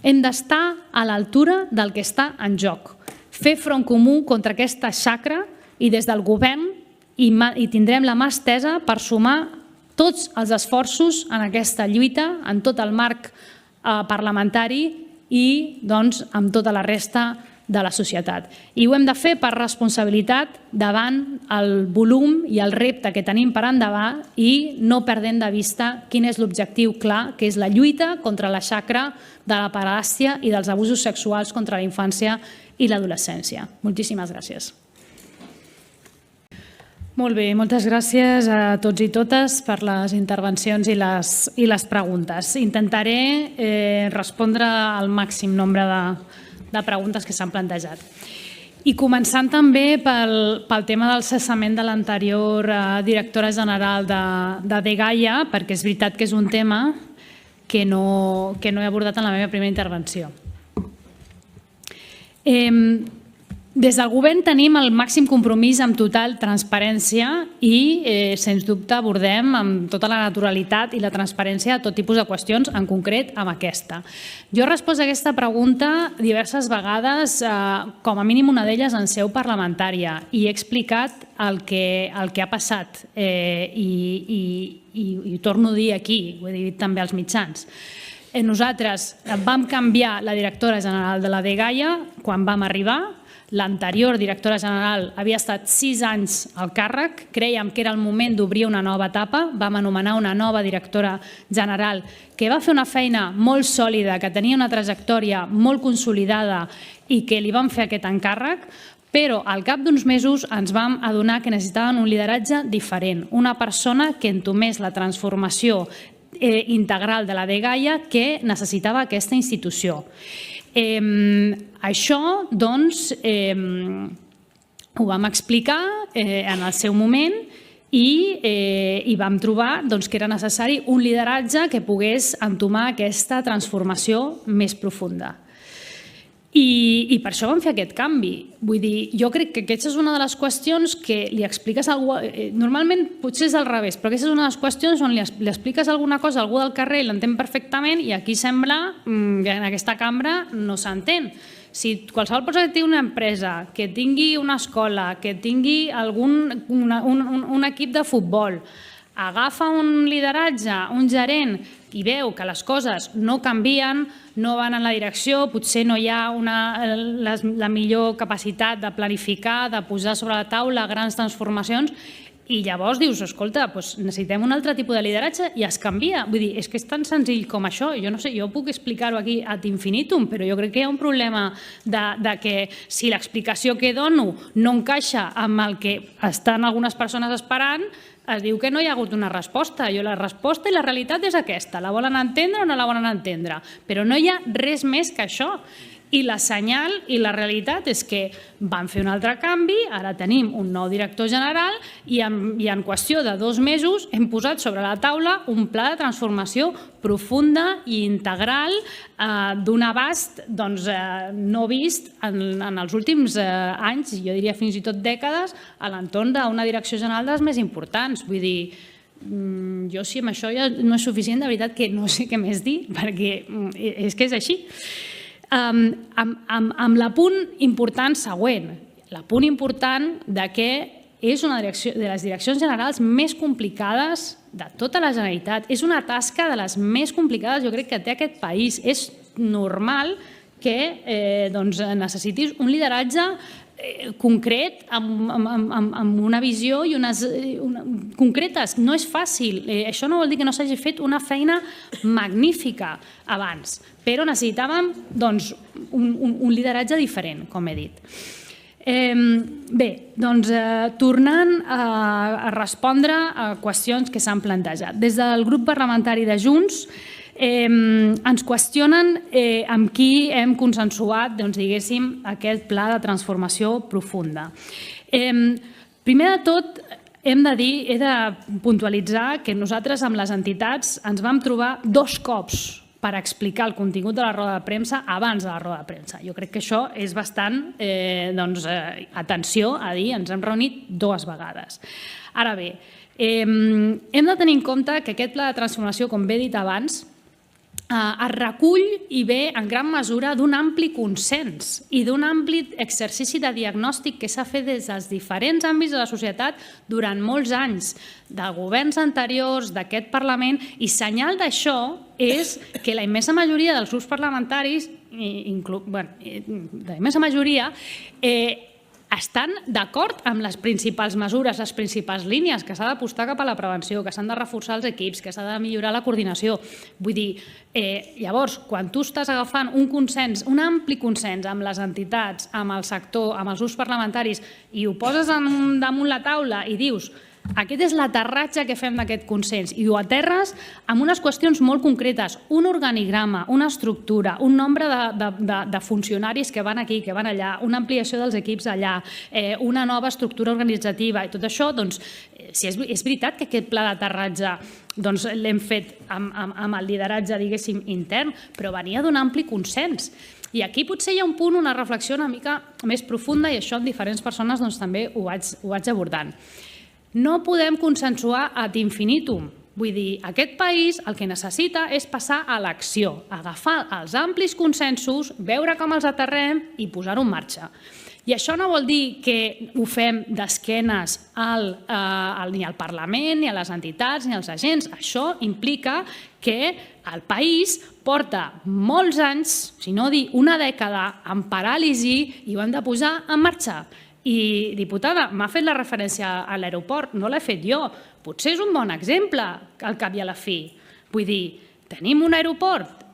Hem d'estar a l'altura del que està en joc. Fer front comú contra aquesta xacra i des del govern i tindrem la mà estesa per sumar tots els esforços en aquesta lluita, en tot el marc parlamentari i amb tota la resta de la societat. I ho hem de fer per responsabilitat davant el volum i el repte que tenim per endavant i no perdent de vista quin és l'objectiu clar, que és la lluita contra la xacra de la pederàstia i dels abusos sexuals contra la infància i l'adolescència. Moltíssimes gràcies. Molt bé, moltes gràcies a tots i totes per les intervencions i les preguntes. Intentaré respondre al màxim nombre de preguntes que s'han plantejat. I començant també pel tema del cessament de l'anterior directora general de Dgaia, perquè és veritat que és un tema que no he abordat en la meva primera intervenció. Des del govern tenim el màxim compromís amb total transparència i, sens dubte, abordem amb tota la naturalitat i la transparència tot tipus de qüestions, en concret amb aquesta. Jo he respost a aquesta pregunta diverses vegades, com a mínim una d'elles en seu parlamentària, i he explicat el que ha passat i ho torno a dir aquí, ho he dit també als mitjans. Nosaltres vam canviar la directora general de la Dgaia quan vam arribar. L'anterior directora general havia estat 6 anys al càrrec, crèiem que era el moment d'obrir una nova etapa, vam anomenar una nova directora general que va fer una feina molt sòlida, que tenia una trajectòria molt consolidada i que li vam fer aquest encàrrec, però al cap d'uns mesos ens vam adonar que necessitaven un lideratge diferent, una persona que entomés la transformació integral de la Dgaia que necessitava aquesta institució. Això, doncs, ho vam explicar en el seu moment i vam trobar que era necessari un lideratge que pogués entomar aquesta transformació més profunda. I per això vam fer aquest canvi. Vull dir, jo crec que aquesta és una de les qüestions que li expliques a algú... Normalment potser és al revés, però aquesta és una de les qüestions on li expliques alguna cosa a algú del carrer i l'entén perfectament i aquí sembla que en aquesta cambra no s'entén. Si qualsevol persona que tingui una empresa, que tingui una escola, que tingui un equip de futbol, agafa un lideratge, un gerent, i veu que les coses no canvien, no van en la direcció, potser no hi ha la millor capacitat de planificar, de posar sobre la taula grans transformacions, i llavors dius, escolta, necessitem un altre tipus de lideratge i es canvia. Vull dir, és que és tan senzill com això. Jo no sé, jo puc explicar-ho aquí ad infinitum, però jo crec que hi ha un problema de que si l'explicació que dono no encaixa amb el que estan algunes persones esperant, es diu que no hi ha hagut una resposta. La resposta i la realitat és aquesta. La volen entendre o no la volen entendre? Però no hi ha res més que això. I la senyal i la realitat és que van fer un altre canvi, ara tenim un nou director general i en qüestió de 2 mesos hem posat sobre la taula un pla de transformació profunda i integral d'un abast no vist en els últims anys, jo diria fins i tot dècades, a l'entorn d'una direcció general dels més importants. Vull dir, jo si amb això ja no és suficient, de veritat que no sé què més dir, perquè és que és així. Amb l'apunt important següent, l'apunt important que és una de les direccions generals més complicades de tota la Generalitat. És una tasca de les més complicades, jo crec, que té aquest país. És normal que necessitis un lideratge concret, amb una visió i unes concretes. No és fàcil. Això no vol dir que no s'hagi fet una feina magnífica abans, però necessitàvem un lideratge diferent, com he dit. Bé, tornant a respondre a qüestions que s'han plantejat. Des del grup parlamentari de Junts ens qüestionen amb qui hem consensuat, diguéssim, aquest pla de transformació profunda. Primer de tot, he de puntualitzar que nosaltres amb les entitats ens vam trobar 2 cops per explicar el contingut de la roda de premsa abans de la roda de premsa. Jo crec que això és bastant, atenció a dir, ens hem reunit 2 vegades. Ara bé, hem de tenir en compte que aquest pla de transformació, com bé he dit abans, es recull i ve en gran mesura d'un ampli consens i d'un ampli exercici de diagnòstic que s'ha fet des dels diferents àmbits de la societat durant molts anys, de governs anteriors, d'aquest Parlament, i senyal d'això és que la immensa majoria dels grups parlamentaris, la immensa majoria, estan d'acord amb les principals mesures, les principals línies, que s'ha d'apostar cap a la prevenció, que s'han de reforçar els equips, que s'ha de millorar la coordinació. Vull dir, llavors, quan tu estàs agafant un consens, un ampli consens amb les entitats, amb el sector, amb els grups parlamentaris, i ho poses damunt la taula i dius aquest és l'aterratge que fem d'aquest consens i ho aterres amb unes qüestions molt concretes, un organigrama, una estructura, un nombre de funcionaris que van aquí, que van allà, una ampliació dels equips allà, una nova estructura organitzativa i tot això, doncs, és veritat que aquest pla d'aterratge l'hem fet amb el lideratge, diguéssim, intern, però venia d'un ampli consens. I aquí potser hi ha un punt, una reflexió una mica més profunda i això amb diferents persones també ho vaig abordant. No podem consensuar ad infinitum. Vull dir, aquest país el que necessita és passar a l'acció, agafar els amplis consensos, veure com els aterrem i posar-ho en marxa. I això no vol dir que ho fem d'esquenes ni al Parlament, ni a les entitats, ni als agents. Això implica que el país porta molts anys, si no dir una dècada, en paràlisi i ho hem de posar en marxa. I, diputada, m'ha fet la referència a l'aeroport, no l'he fet jo. Potser és un bon exemple, al cap i a la fi. Vull dir, tenim un aeroport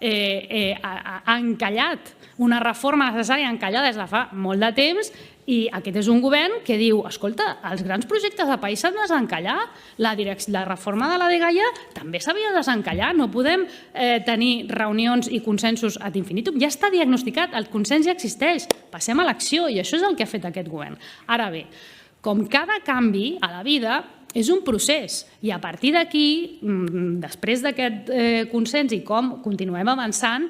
encallat, una reforma necessària encallada des de fa molt de temps i aquest és un govern que diu, escolta, els grans projectes de país s'han de desencallar, la reforma de la dgaia també s'havia de desencallar, no podem tenir reunions i consensos ad infinitum, ja està diagnosticat, el consens ja existeix, passem a l'acció i això és el que ha fet aquest govern. Ara bé, com cada canvi a la vida, és un procés i a partir d'aquí, després d'aquest consens i com continuem avançant,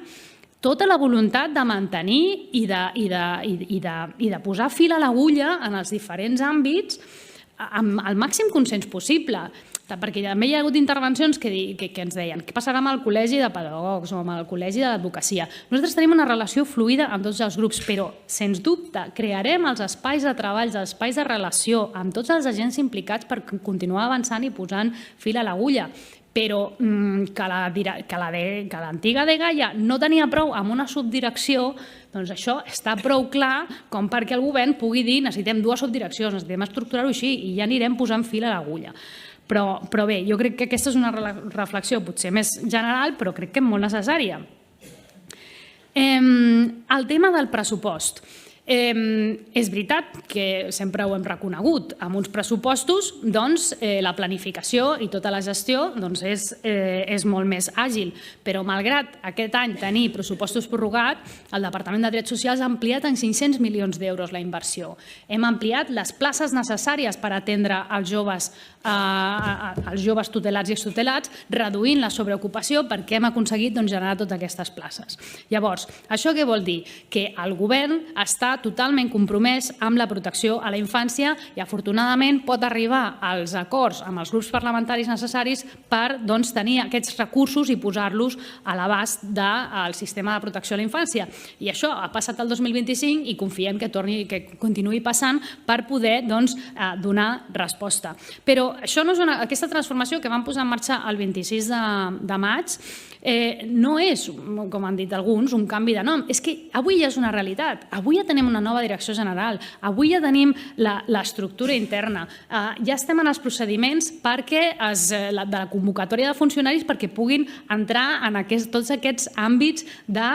tota la voluntat de mantenir i de posar fil a l'agulla en els diferents àmbits amb el màxim consens possible. Perquè també hi ha hagut intervencions que ens deien què passarà amb el col·legi de pedagogs o amb el col·legi de l'advocacia. Nosaltres tenim una relació fluida amb tots els grups, però, sens dubte, crearem els espais de treball, els espais de relació amb tots els agents implicats per continuar avançant i posant fil a l'agulla. Però que l'antiga dgaia no tenia prou amb una subdirecció, doncs això està prou clar com perquè el govern pugui dir necessitem 2 subdireccions, necessitem estructurar-ho així i ja anirem posant fil a l'agulla. Però bé, jo crec que aquesta és una reflexió potser més general, però crec que molt necessària. El tema del pressupost. És veritat que sempre ho hem reconegut. Amb uns pressupostos, doncs, la planificació i tota la gestió és molt més àgil. Però, malgrat aquest any tenir pressupostos prorrogats, el Departament de Drets Socials ha ampliat en 500 milions d'euros la inversió. Hem ampliat les places necessàries per atendre els joves tutelats i extutelats, reduint la sobreocupació perquè hem aconseguit generar totes aquestes places. Llavors, això què vol dir? Que el govern està totalment compromès amb la protecció a la infància i, afortunadament, pot arribar als acords amb els grups parlamentaris necessaris per tenir aquests recursos i posar-los a l'abast del sistema de protecció a la infància. I això ha passat el 2025 i confiem que continuï passant per poder donar resposta. Però aquesta transformació que vam posar en marxa el 26 de maig no és, com han dit alguns, un canvi de nom. És que avui ja és una realitat. Avui ja tenim una nova direcció general. Avui ja tenim l'estructura interna. Ja estem en els procediments de la convocatòria de funcionaris perquè puguin entrar en tots aquests àmbits de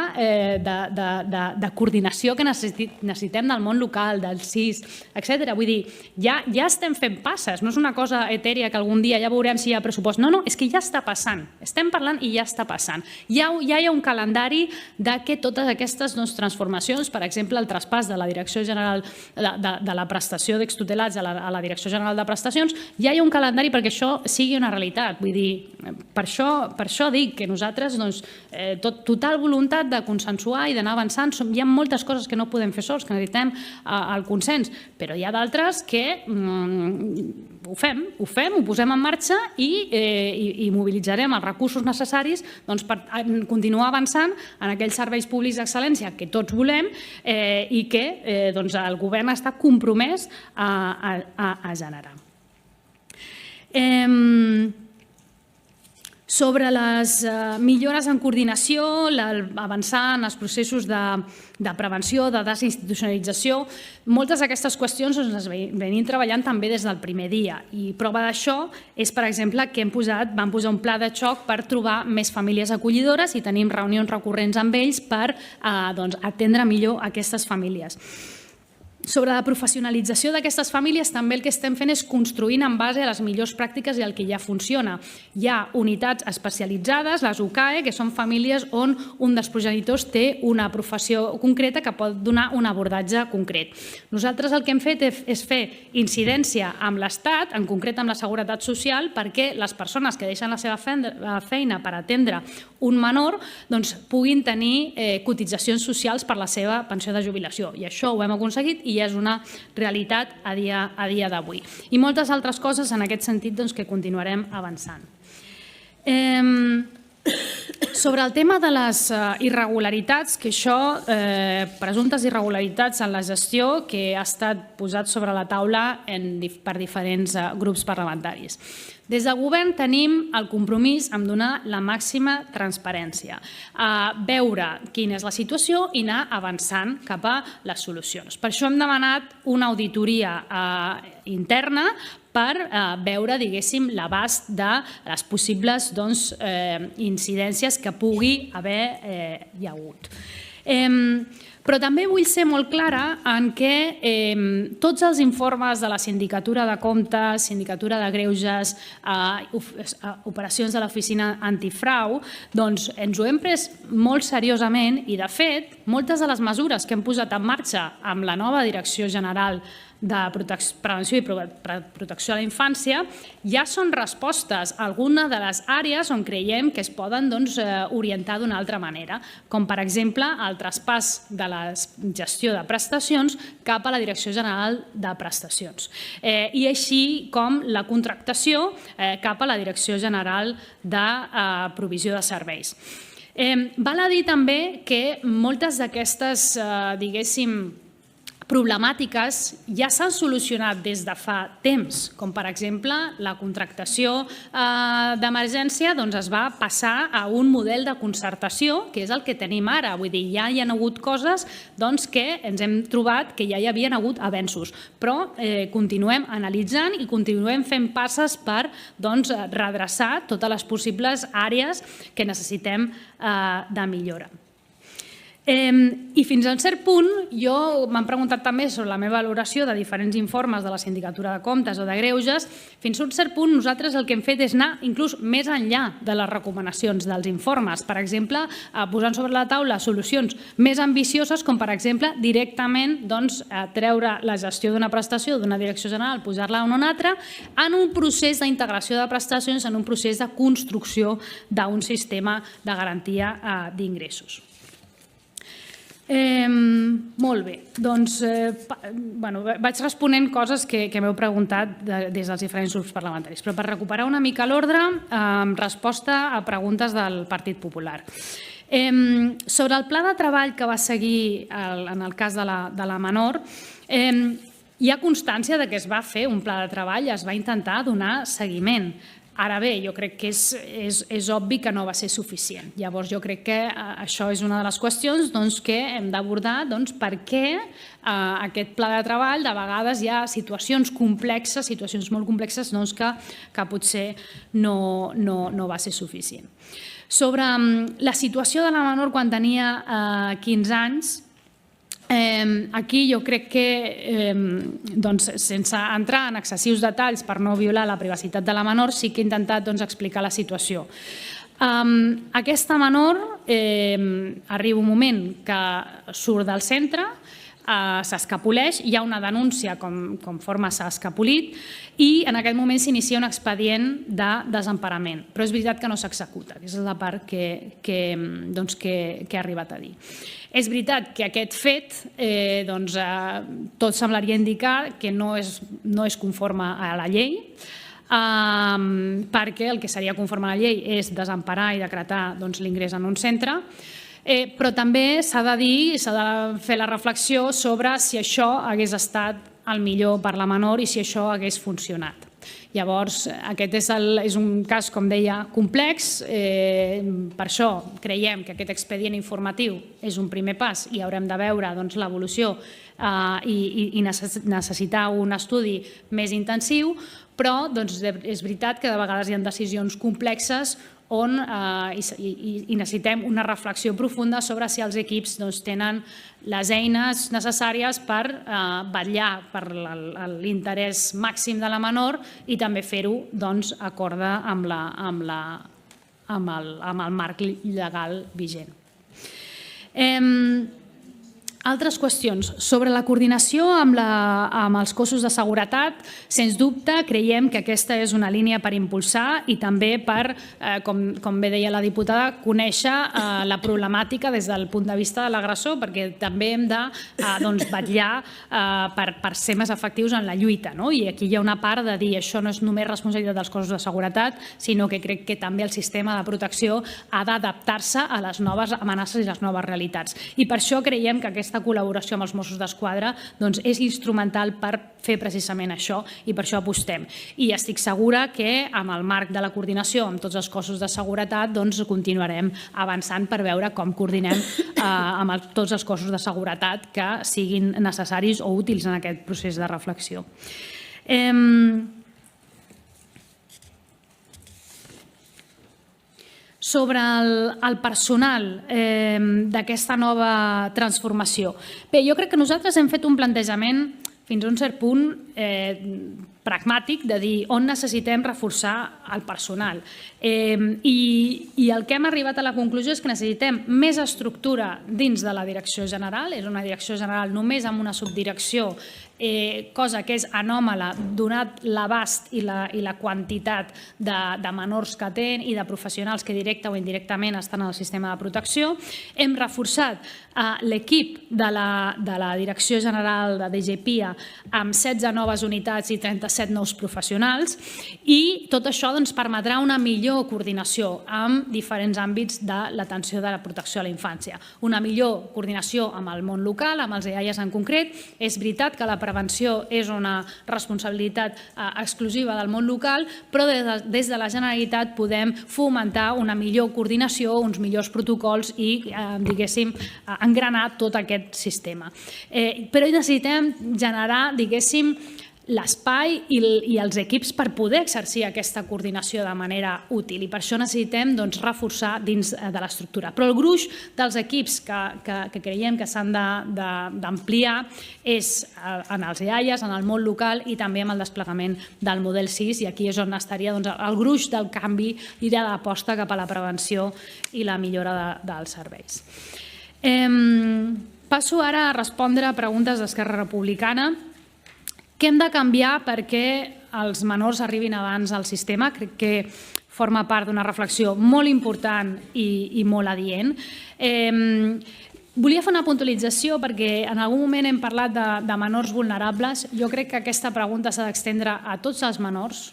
coordinació que necessitem del món local, del CIS, etc. Vull dir, ja estem fent passes. No és una cosa etèria que algun dia ja veurem si hi ha pressupost. No, és que ja està passant. Estem parlant i ja està passant. Ja hi ha un calendari que totes aquestes transformacions, per exemple, el traspàs de la Direcció General de la prestació d'extutelats a la Direcció General de Prestacions, ja hi ha un calendari perquè això sigui una realitat. Vull dir, per això dic que nosaltres, total voluntat de consensuar i d'anar avançant. Hi ha moltes coses que no podem fer sols, que necessitem el consens, però hi ha d'altres que ho fem, ho posem en marxa i mobilitzarem els recursos necessaris per continuar avançant en aquells serveis públics d'excel·lència que tots volem i que el govern està compromès a generar. Sobre les millores en coordinació, avançar en els processos de prevenció, de desinstitucionalització, moltes d'aquestes qüestions les venim treballant també des del primer dia. I prova d'això és, per exemple, que vam posar un pla de xoc per trobar més famílies acollidores i tenim reunions recurrents amb ells per atendre millor aquestes famílies. Sobre la professionalització d'aquestes famílies, també el que estem fent és construint en base a les millors pràctiques i al que ja funciona. Hi ha unitats especialitzades, les UCAE, que són famílies on un dels progenitors té una professió concreta que pot donar un abordatge concret. Nosaltres el que hem fet és fer incidència amb l'Estat, en concret amb la Seguretat Social, perquè les persones que deixen la seva feina per atendre un menor puguin tenir cotitzacions socials per la seva pensió de jubilació. I això ho hem aconseguit i és una realitat a dia d'avui. I moltes altres coses en aquest sentit que continuarem avançant. Sobre el tema de les irregularitats, que això, presumptes irregularitats en la gestió que ha estat posat sobre la taula per diferents grups parlamentaris. Des del govern tenim el compromís en donar la màxima transparència, veure quina és la situació i anar avançant cap a les solucions. Per això hem demanat una auditoria interna per veure, diguéssim, l'abast de les possibles incidències que pugui haver hi hagut. Però també vull ser molt clara en què tots els informes de la Sindicatura de Comptes, Sindicatura de Greuges, operacions de l'Oficina Antifrau, ens ho hem pres molt seriosament i, de fet, moltes de les mesures que hem posat en marxa amb la nova Direcció General de prevenció i protecció a la infància, ja són respostes a alguna de les àrees on creiem que es poden orientar d'una altra manera, com per exemple el traspàs de la gestió de prestacions cap a la Direcció General de Prestacions i així com la contractació cap a la Direcció General de Provisió de Serveis. Val a dir també que moltes d'aquestes, diguéssim, problemàtiques ja s'han solucionat des de fa temps, com per exemple la contractació d'emergència es va passar a un model de concertació, que és el que tenim ara. Vull dir, ja hi ha hagut coses que ens hem trobat que ja hi havien hagut avenços, però continuem analitzant i continuem fent passes per redreçar totes les possibles àrees que necessitem de millora. I fins a un cert punt, m'han preguntat també sobre la meva valoració de diferents informes de la Sindicatura de Comptes o de Greuges. Fins a un cert punt, nosaltres el que hem fet és anar inclús més enllà de les recomanacions dels informes. Per exemple, posant sobre la taula solucions més ambicioses, com per exemple directament treure la gestió d'una prestació d'una direcció general, posar-la en una altra, en un procés d'integració de prestacions, en un procés de construcció d'un sistema de garantia d'ingressos. Molt bé, doncs vaig responent coses que m'heu preguntat des dels diferents grups parlamentaris, però per recuperar una mica l'ordre, resposta a preguntes del Partit Popular. Sobre el pla de treball que va seguir en el cas de la menor, hi ha constància que es va fer un pla de treball, es va intentar donar seguiment. Ara bé, jo crec que és obvi que no va ser suficient. Llavors, jo crec que això és una de les qüestions que hem d'abordar per què aquest pla de treball, de vegades hi ha situacions complexes, situacions molt complexes que potser no va ser suficient. Sobre la situació de la menor quan tenia 15 anys, aquí jo crec que, sense entrar en excessius detalls per no violar la privacitat de la menor, sí que he intentat explicar la situació. Aquesta menor arriba un moment que surt del centre, s'escapoleix, hi ha una denúncia conforme s'ha escapolit i en aquest moment s'inicia un expedient de desemparament, però és veritat que no s'executa, que és la part que he arribat a dir. És veritat que aquest fet tot semblaria indicar que no és conforme a la llei, perquè el que seria conforme a la llei és desemparar i decretar l'ingrés en un centre, però també s'ha de dir, s'ha de fer la reflexió sobre si això hagués estat el millor per la menor i si això hagués funcionat. Llavors, aquest és un cas, com deia, complex. Per això creiem que aquest expedient informatiu és un primer pas i haurem de veure l'evolució i necessitar un estudi més intensiu, però és veritat que de vegades hi ha decisions complexes on necessitem una reflexió profunda sobre si els equips tenen les eines necessàries per vetllar per l'interès màxim de la menor i també fer-ho acord amb el marc legal vigent. Altres qüestions. Sobre la coordinació amb els cossos de seguretat, sens dubte, creiem que aquesta és una línia per impulsar i també per, com bé deia la diputada, conèixer la problemàtica des del punt de vista de l'agressor, perquè també hem de vetllar per ser més efectius en la lluita. I aquí hi ha una part de dir això no és només responsabilitat dels cossos de seguretat, sinó que crec que també el sistema de protecció ha d'adaptar-se a les noves amenaces i les noves realitats. I per això creiem que aquesta col·laboració amb els Mossos d'Esquadra és instrumental per fer precisament això i per això apostem. I estic segura que amb el marc de la coordinació amb tots els cossos de seguretat continuarem avançant per veure com coordinem amb tots els cossos de seguretat que siguin necessaris o útils en aquest procés de reflexió. Sobre el personal d'aquesta nova transformació. Bé, jo crec que nosaltres hem fet un plantejament fins a un cert punt pragmàtic de dir on necessitem reforçar el personal. I el que hem arribat a la conclusió és que necessitem més estructura dins de la direcció general, és una direcció general només amb una subdirecció, cosa que és anòmala donat l'abast i la quantitat de menors que tenen i de professionals que directa o indirectament estan al sistema de protecció. Hem reforçat l'equip de la Direcció General de DGPIA amb 16 noves unitats i 37 nous professionals, i tot això permetrà una millor coordinació amb diferents àmbits de l'atenció de la protecció a la infància. Una millor coordinació amb el món local, amb els EAIAs en concret. És veritat que la prevenció és una responsabilitat exclusiva del món local, però des de la Generalitat podem fomentar una millor coordinació, uns millors protocols i, diguéssim, engranar tot aquest sistema. Però necessitem generar, diguéssim, l'espai i els equips per poder exercir aquesta coordinació de manera útil, i per això necessitem reforçar dins de l'estructura. Però el gruix dels equips que creiem que s'han d'ampliar és en els EAIAs, en el món local i també amb el desplegament del model 6, i aquí és on estaria el gruix del canvi i de l'aposta cap a la prevenció i la millora dels serveis. Passo ara a respondre a preguntes d'Esquerra Republicana. Què hem de canviar perquè els menors arribin abans al sistema? Crec que forma part d'una reflexió molt important i molt adient. Volia fer una puntualització perquè en algun moment hem parlat de menors vulnerables. Jo crec que aquesta pregunta s'ha d'estendre a tots els menors.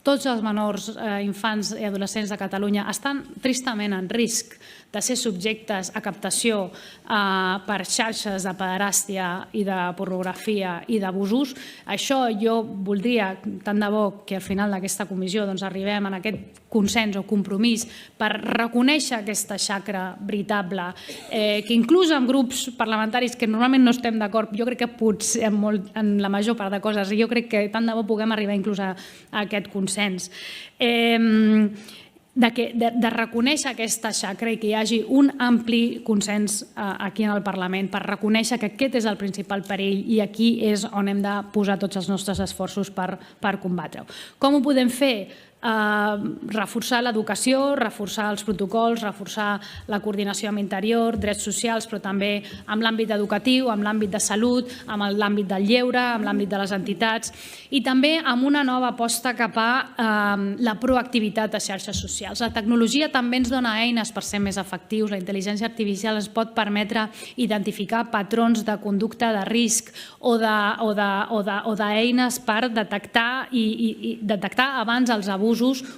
Tots els menors, infants i adolescents de Catalunya estan tristament en risc de ser subjectes a captació per xarxes de pederàstia i de pornografia i d'abusos. Això jo voldria, tant de bo, que al final d'aquesta comissió arribem a aquest consens o compromís per reconèixer aquesta xacra veritable, que inclús en grups parlamentaris que normalment no estem d'acord, jo crec que potser en la major part de coses, jo crec que tant de bo puguem arribar inclús a aquest consens. De reconèixer aquesta xacra i que hi hagi un ampli consens aquí en el Parlament per reconèixer que aquest és el principal perill i aquí és on hem de posar tots els nostres esforços per combatre-ho. Com ho podem fer? Reforçar l'educació, reforçar els protocols, reforçar la coordinació amb interior, drets socials, però també amb l'àmbit educatiu, amb l'àmbit de salut, amb l'àmbit del lleure, amb l'àmbit de les entitats i també amb una nova aposta cap a la proactivitat de xarxes socials. La tecnologia també ens dona eines per ser més efectius. La intel·ligència artificial ens pot permetre identificar patrons de conducta de risc o d'eines per detectar abans els abusos,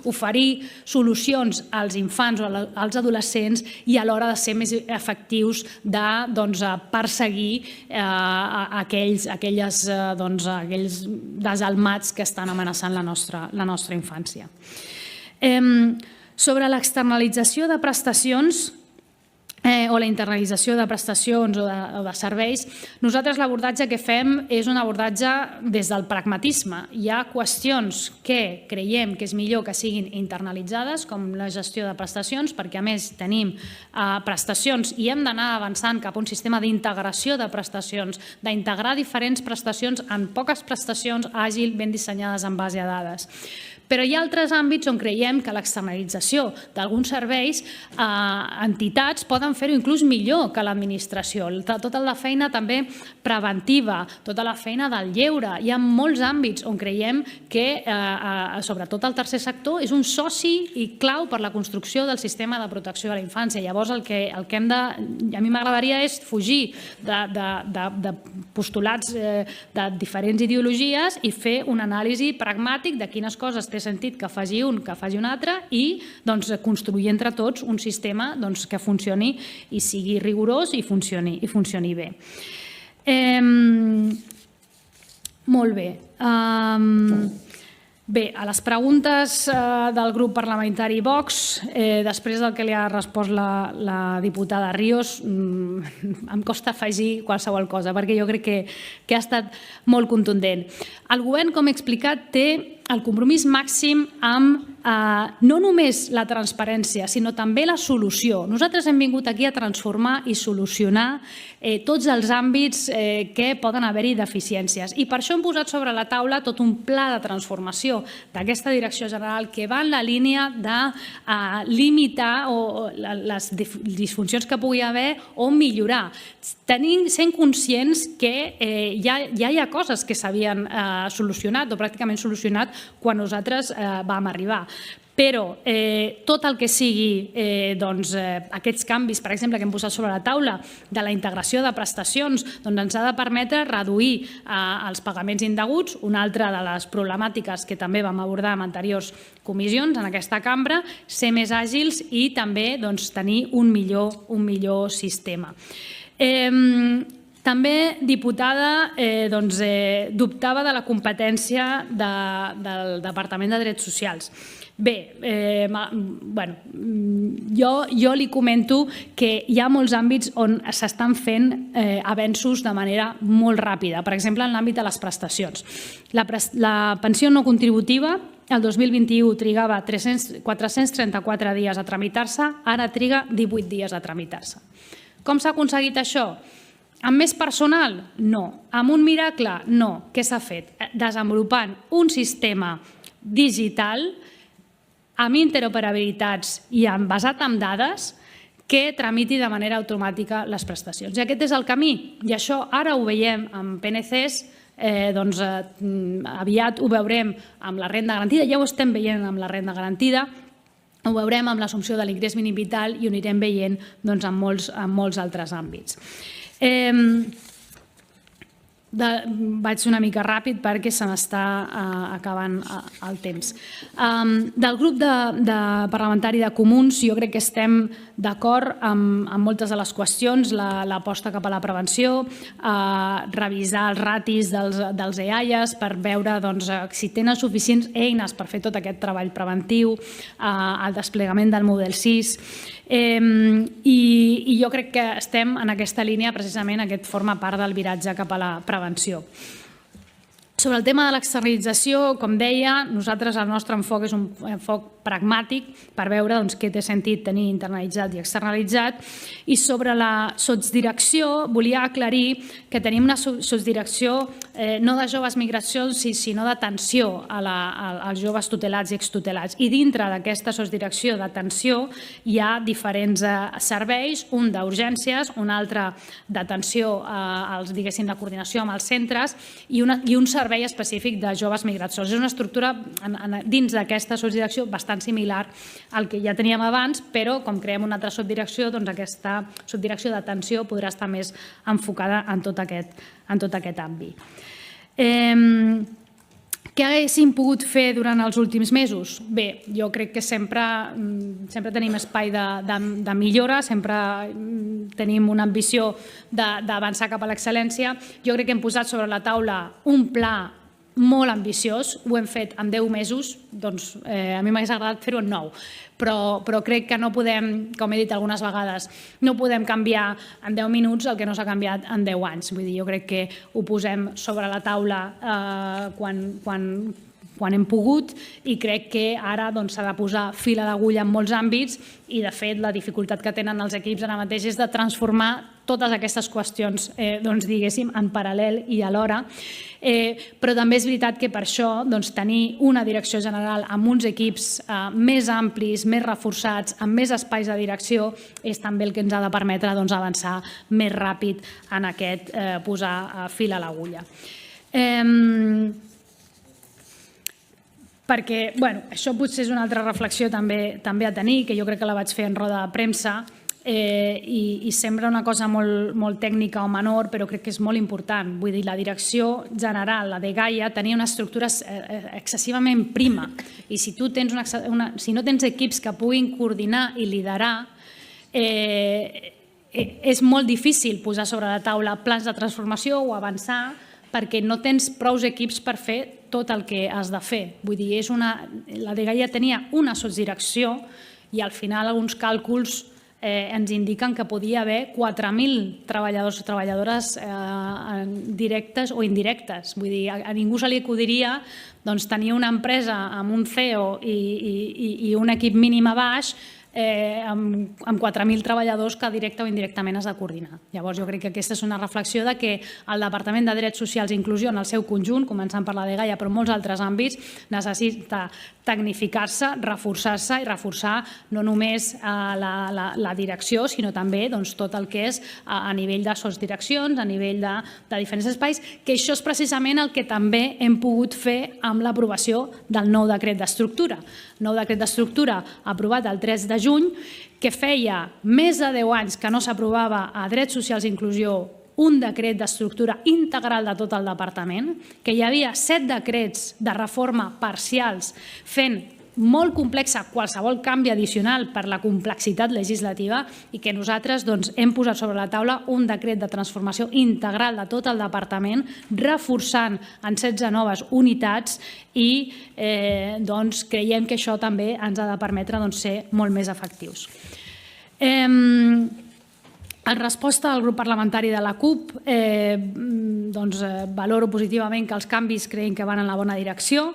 oferir solucions als infants o als adolescents i a l'hora de ser més efectius de perseguir aquells desalmats que estan amenaçant la nostra infància. Sobre l'externalització de prestacions o la internalització de prestacions o de serveis, nosaltres l'abordatge que fem és un abordatge des del pragmatisme. Hi ha qüestions que creiem que és millor que siguin internalitzades, com la gestió de prestacions, perquè a més tenim prestacions i hem d'anar avançant cap a un sistema d'integració de prestacions, d'integrar diferents prestacions en poques prestacions, àgil, ben dissenyades en base a dades. Però hi ha altres àmbits on creiem que l'externalització d'alguns serveis, entitats, poden fer-ho inclús millor que l'administració. Tota la feina també preventiva, tota la feina del lleure. Hi ha molts àmbits on creiem que, sobretot el tercer sector, és un soci i clau per la construcció del sistema de protecció de la infància. Llavors, el que hem de... A mi m'agradaria és fugir de postulats de diferents ideologies i fer un anàlisi pragmàtic de quines coses té sentit que faci un, que faci un altre i construir entre tots un sistema que funcioni i sigui rigorós i funcioni bé. Molt bé. Bé, a les preguntes del grup parlamentari Vox, després del que li ha respost la diputada Ríos, em costa afegir qualsevol cosa, perquè jo crec que ha estat molt contundent. El govern, com he explicat, té el compromís màxim amb no només la transparència, sinó també la solució. Nosaltres hem vingut aquí a transformar i solucionar tots els àmbits que poden haver-hi deficiències. I per això hem posat sobre la taula tot un pla de transformació d'aquesta direcció general que va en la línia de limitar les disfuncions que pugui haver o millorar, sent conscients que ja hi ha coses que s'havien solucionat o pràcticament solucionat quan nosaltres vam arribar. Però tot el que sigui aquests canvis, per exemple, que hem posat sobre la taula de la integració de prestacions, ens ha de permetre reduir els pagaments indeguts, una altra de les problemàtiques que també vam abordar en anteriors comissions en aquesta cambra, ser més àgils i també tenir un millor sistema. També, diputada, dubtava de la competència del Departament de Drets Socials. Bé, jo li comento que hi ha molts àmbits on s'estan fent avenços de manera molt ràpida. Per exemple, en l'àmbit de les prestacions. La pensió no contributiva el 2021 trigava 434 dies a tramitar-se, ara triga 18 dies a tramitar-se. Com s'ha aconseguit això? Amb més personal? No. Amb un miracle? No. Què s'ha fet? Desenvolupant un sistema digital amb interoperabilitats i basat en dades que tramiti de manera automàtica les prestacions. I aquest és el camí. I això ara ho veiem amb PNCs, aviat ho veurem amb la renda garantida, ja ho estem veient amb la renda garantida, ho veurem amb l'assumpció de l'ingrés mínim vital i ho anirem veient en molts altres àmbits. Vaig una mica ràpid perquè se m'està acabant el temps. Del grup parlamentari de Comuns jo crec que estem d'acord amb moltes de les qüestions, l'aposta cap a la prevenció, revisar els ratis dels EAIAs per veure si tenen suficients eines per fer tot aquest treball preventiu, el desplegament del model 6, i jo crec que estem en aquesta línia, precisament aquest forma part del viratge cap a la prevenció. Sobre el tema de l'externalització, com deia, nosaltres el nostre enfoc és un enfoc pragmàtic per veure què té sentit tenir internalitzat i externalitzat. I sobre la sotsdirecció volia aclarir que tenim una sotsdirecció no de joves migracions, sinó d'atenció als joves tutelats i extutelats. I dintre d'aquesta sotsdirecció d'atenció hi ha diferents serveis, un d'urgències, un altre d'atenció diguéssim, de coordinació amb els centres i un servei específic de joves migrats. És una estructura dins d'aquesta sotsdirecció bastant similar al que ja teníem abans, però com creem una altra subdirecció, aquesta subdirecció d'atenció podrà estar més enfocada en tot aquest àmbit. Què haguéssim pogut fer durant els últims mesos? Bé, jo crec que sempre tenim espai de millora, sempre tenim una ambició d'avançar cap a l'excel·lència. Jo crec que hem posat sobre la taula un pla molt ambiciós, ho hem fet en 10 mesos, doncs a mi m'hagués agradat fer-ho en 9, però crec que no podem, com he dit algunes vegades, no podem canviar en 10 minuts el que no s'ha canviat en 10 anys. Vull dir, jo crec que ho posem sobre la taula quan hem pogut i crec que ara s'ha de posar fil a l'agulla en molts àmbits i, de fet, la dificultat que tenen els equips ara mateix és de transformar totes aquestes qüestions, diguéssim, en paral·lel i alhora. Però també és veritat que per això tenir una direcció general amb uns equips més amplis, més reforçats, amb més espais de direcció, és també el que ens ha de permetre avançar més ràpid en aquest posar fil a l'agulla. Perquè, això potser és una altra reflexió també a tenir, que jo crec que la vaig fer en roda de premsa, i sembla una cosa molt tècnica o menor, però crec que és molt important. Vull dir, la direcció general, la de Gaia, tenia una estructura excessivament prima, i si no tens equips que puguin coordinar i liderar, és molt difícil posar sobre la taula plans de transformació o avançar perquè no tens prou equips per fer tot el que has de fer. Vull dir, la de Gaia tenia una sotsdirecció i al final alguns càlculs ens indiquen que podia haver 4.000 treballadors o treballadores directes o indirectes. Vull dir, a ningú se li acudiria tenir una empresa amb un CEO i un equip mínim a baix amb 4.000 treballadors que directe o indirectament has de coordinar. Llavors jo crec que aquesta és una reflexió de que el Departament de Drets Socials i Inclusió en el seu conjunt, començant per la dgaia però en molts altres àmbits, necessita tecnificar-se, reforçar-se i reforçar no només la direcció sinó també tot el que és a nivell de sotsdireccions, a nivell de diferents espais, que això és precisament el que també hem pogut fer amb l'aprovació del nou decret d'estructura. Nou decret d'estructura aprovat el 3 de juny, que feia més de 10 anys que no s'aprovava a Drets Socials i Inclusió un decret d'estructura integral de tot el departament, que hi havia 7 decrets de reforma parcials fent molt complexa qualsevol canvi addicional per la complexitat legislativa i que nosaltres hem posat sobre la taula un decret de transformació integral de tot el departament, reforçant en 16 noves unitats i creiem que això també ens ha de permetre ser molt més efectius. En resposta al grup parlamentari de la CUP, valoro positivament que els canvis creiem que van en la bona direcció.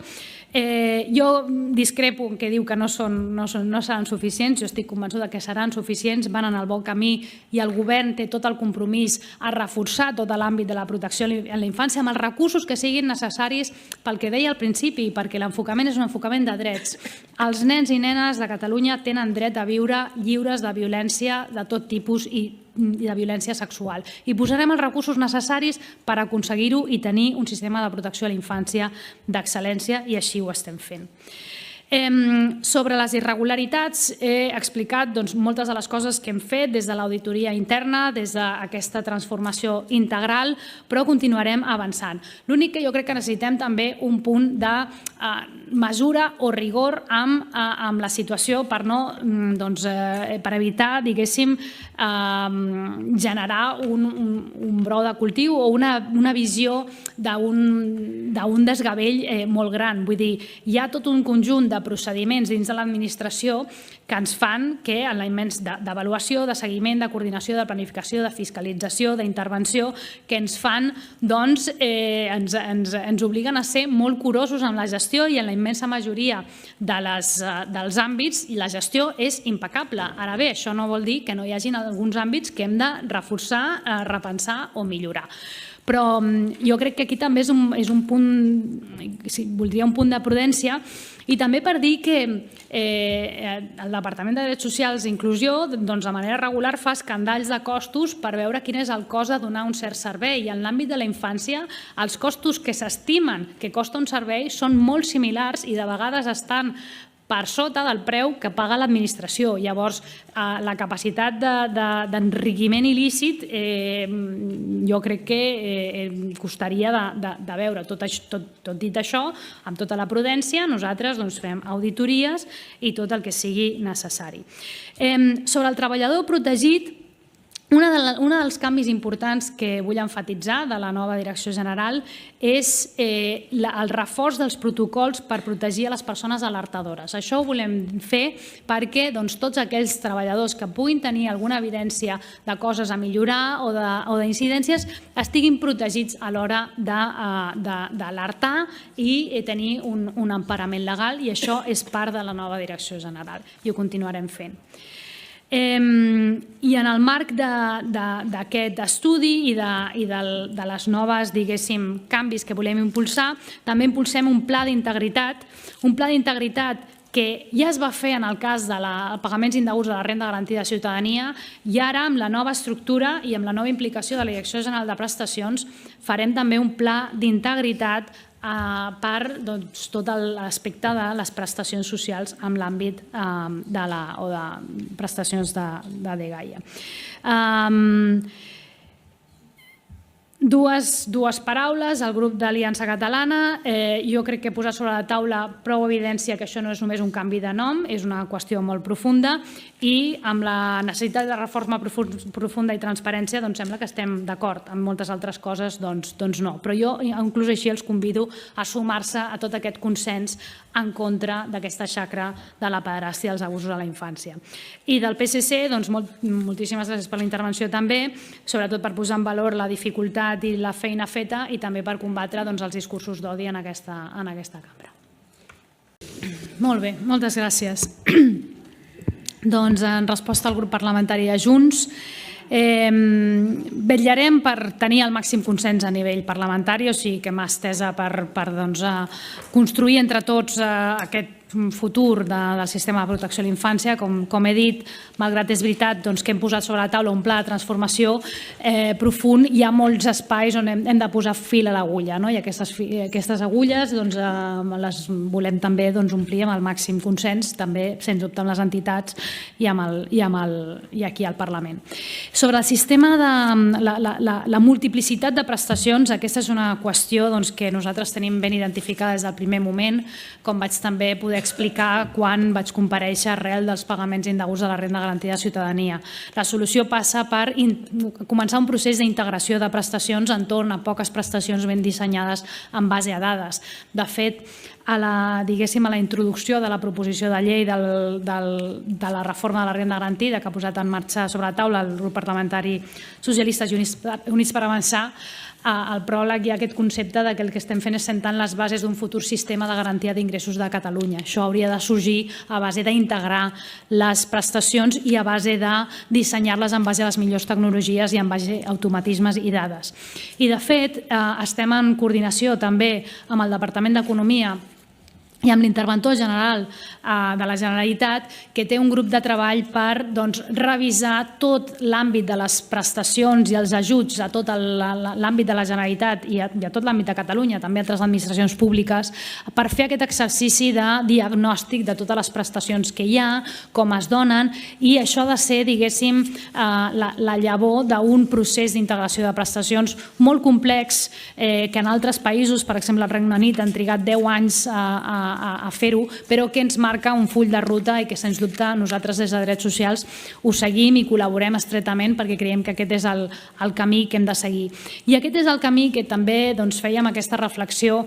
Jo discrepo en què diu que no seran suficients, jo estic convençuda que seran suficients, van en el bon camí i el govern té tot el compromís a reforçar tot l'àmbit de la protecció a la infància amb els recursos que siguin necessaris pel que deia al principi, perquè l'enfocament és un enfocament de drets. Els nens i nenes de Catalunya tenen dret a viure lliures de violència de tot tipus i de violència sexual. I posarem els recursos necessaris per aconseguir-ho i tenir un sistema de protecció a la infància d'excel·lència i així ho estem fent. Sobre les irregularitats he explicat moltes de les coses que hem fet des de l'auditoria interna, des d'aquesta transformació integral, però continuarem avançant. L'únic que jo crec que necessitem també un punt de mesura o rigor amb la situació per evitar, diguéssim, generar un brou de cultiu o una visió d'un desgavell molt gran. Vull dir, hi ha tot un conjunt de procediments dins de l'administració que ens fan que en la immens d'avaluació, de seguiment, de coordinació, de planificació, de fiscalització, d'intervenció, que ens fan, ens obliguen a ser molt curosos en la gestió i en la immensa majoria dels àmbits la gestió és impecable. Ara bé, això no vol dir que no hi hagin alguns àmbits que hem de reforçar, repensar o millorar. Però jo crec que aquí també és un punt, voldria un punt de prudència i també per dir que el Departament de Drets Socials i Inclusió de manera regular fa escandalls de costos per veure quin és el cost de donar un cert servei. I en l'àmbit de la infància els costos que s'estimen que costa un servei són molt similars i de vegades estan per sota del preu que paga l'administració. Llavors, la capacitat d'enriquiment il·lícit jo crec que costaria de veure. Tot dit això, amb tota la prudència, nosaltres fem auditories i tot el que sigui necessari. Sobre el treballador protegit, un dels canvis importants que vull emfatitzar de la nova Direcció General és el reforç dels protocols per protegir les persones alertadores. Això ho volem fer perquè tots aquells treballadors que puguin tenir alguna evidència de coses a millorar o d'incidències estiguin protegits a l'hora d'alertar i tenir un emparament legal, i això és part de la nova Direcció General i ho continuarem fent. I en el marc d'aquest estudi i de les noves, diguéssim, canvis que volem impulsar, també impulsem un pla d'integritat que ja es va fer en el cas de pagaments indeguts de la renda garantida de ciutadania i ara amb la nova estructura i amb la nova implicació de la Direcció General de Prestacions farem també un pla d'integritat per tot l'aspecte de les prestacions socials en l'àmbit de prestacions de dgaia. Dues paraules, el grup d'Aliança Catalana. Jo crec que he posat sobre la taula prou evidència que això no és només un canvi de nom, és una qüestió molt profunda i amb la necessitat de reforma profunda i transparència doncs sembla que estem d'acord. En moltes altres coses doncs no. Però jo inclús així els convido a sumar-se a tot aquest consens en contra d'aquesta xacra de la pederàstia i els abusos a la infància. I del PSC, doncs moltíssimes gràcies per la intervenció també, sobretot per posar en valor la dificultat i la feina feta i també per combatre els discursos d'odi en aquesta cambra. Molt bé, moltes gràcies. Doncs en resposta al grup parlamentari de Junts, vetllarem per tenir el màxim consens a nivell parlamentari, o sigui que mà estesa per construir entre tots aquest futur del sistema de protecció a la infància. Com he dit, malgrat és veritat que hem posat sobre la taula un pla de transformació profund, hi ha molts espais on hem de posar fil a l'agulla, i aquestes agulles les volem també omplir amb el màxim consens, també sens dubte amb les entitats i aquí al Parlament. Sobre el sistema de la multiplicitat de prestacions, aquesta és una qüestió que nosaltres tenim ben identificada des del primer moment, com vaig també poder explicar quan vaig comparèixer arrel dels pagaments indeguts de la renda garantida de ciutadania. La solució passa per començar un procés d'integració de prestacions entorn a poques prestacions ben dissenyades en base a dades. De fet, a la introducció de la proposició de llei de la reforma de la renda garantida que ha posat en marxa sobre la taula el grup parlamentari Socialistes i Units per Avançar, al pròleg hi ha aquest concepte que el que estem fent és sentant les bases d'un futur sistema de garantia d'ingressos de Catalunya. Això hauria de sorgir a base d'integrar les prestacions i a base de dissenyar-les en base a les millors tecnologies i en base a automatismes i dades. I de fet, estem en coordinació també amb el Departament d'Economia i amb l'interventor general de la Generalitat, que té un grup de treball per revisar tot l'àmbit de les prestacions i els ajuts a tot l'àmbit de la Generalitat i a tot l'àmbit de Catalunya, també a altres administracions públiques, per fer aquest exercici de diagnòstic de totes les prestacions que hi ha, com es donen, i això ha de ser, diguéssim, la llavor d'un procés d'integració de prestacions molt complex que en altres països, per exemple el Regne Unit, han trigat 10 anys a fer-ho, però que ens marca un full de ruta i que, sens dubte, nosaltres des de Drets Socials ho seguim i col·laborem estretament perquè creiem que aquest és el camí que hem de seguir. I aquest és el camí que també fèiem aquesta reflexió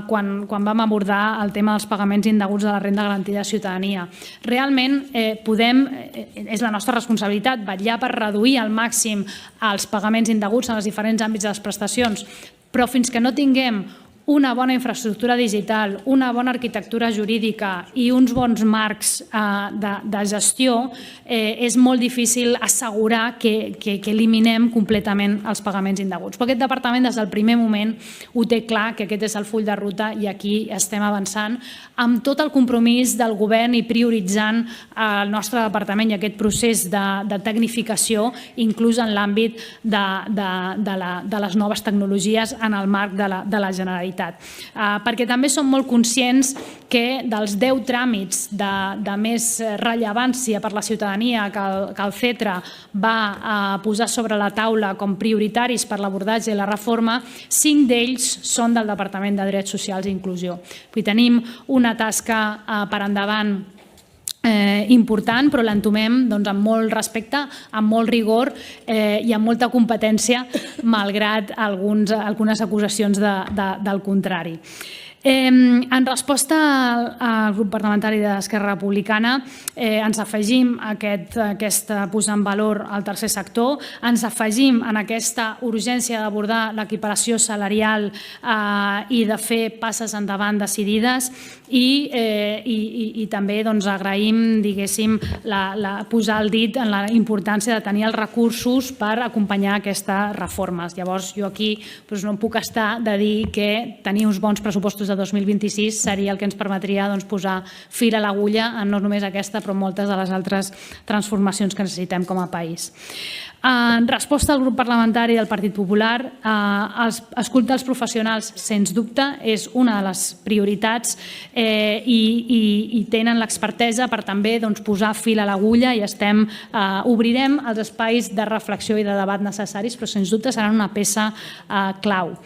quan vam abordar el tema dels pagaments indeguts de la renda garantida de ciutadania. Realment és la nostra responsabilitat vetllar per reduir al màxim els pagaments indeguts en els diferents àmbits de les prestacions, però fins que no tinguem una bona infraestructura digital, una bona arquitectura jurídica i uns bons marcs de gestió, és molt difícil assegurar que eliminem completament els pagaments indeguts. Però aquest departament des del primer moment ho té clar, que aquest és el full de ruta i aquí estem avançant amb tot el compromís del govern i prioritzant el nostre departament i aquest procés de tecnificació, inclús en l'àmbit de les noves tecnologies en el marc de la Generalitat. Perquè també som molt conscients que dels 10 tràmits de més rellevància per la ciutadania que el CETRA va posar sobre la taula com prioritaris per l'abordatge i la reforma, 5 d'ells són del Departament de Drets Socials i Inclusió. Tenim una tasca per endavant important, però l'entomem amb molt respecte, amb molt rigor i amb molta competència, malgrat algunes acusacions del contrari. En resposta al grup parlamentari d'Esquerra Republicana, ens afegim a aquesta posar en valor el tercer sector, ens afegim en aquesta urgència d'abordar l'equiparació salarial i de fer passes endavant decidides i també agraïm, diguéssim, posar el dit en la importància de tenir els recursos per acompanyar aquestes reformes. Llavors, jo aquí no em puc estar de dir que tenir uns bons pressupostos pressupostos de 2026 seria el que ens permetria posar fil a l'agulla en no només aquesta, però moltes de les altres transformacions que necessitem com a país. En resposta al grup parlamentari del Partit Popular, escoltar els professionals, sens dubte, és una de les prioritats i tenen l'expertesa per també posar fil a l'agulla i obrirem els espais de reflexió i de debat necessaris, però sens dubte seran una peça clau.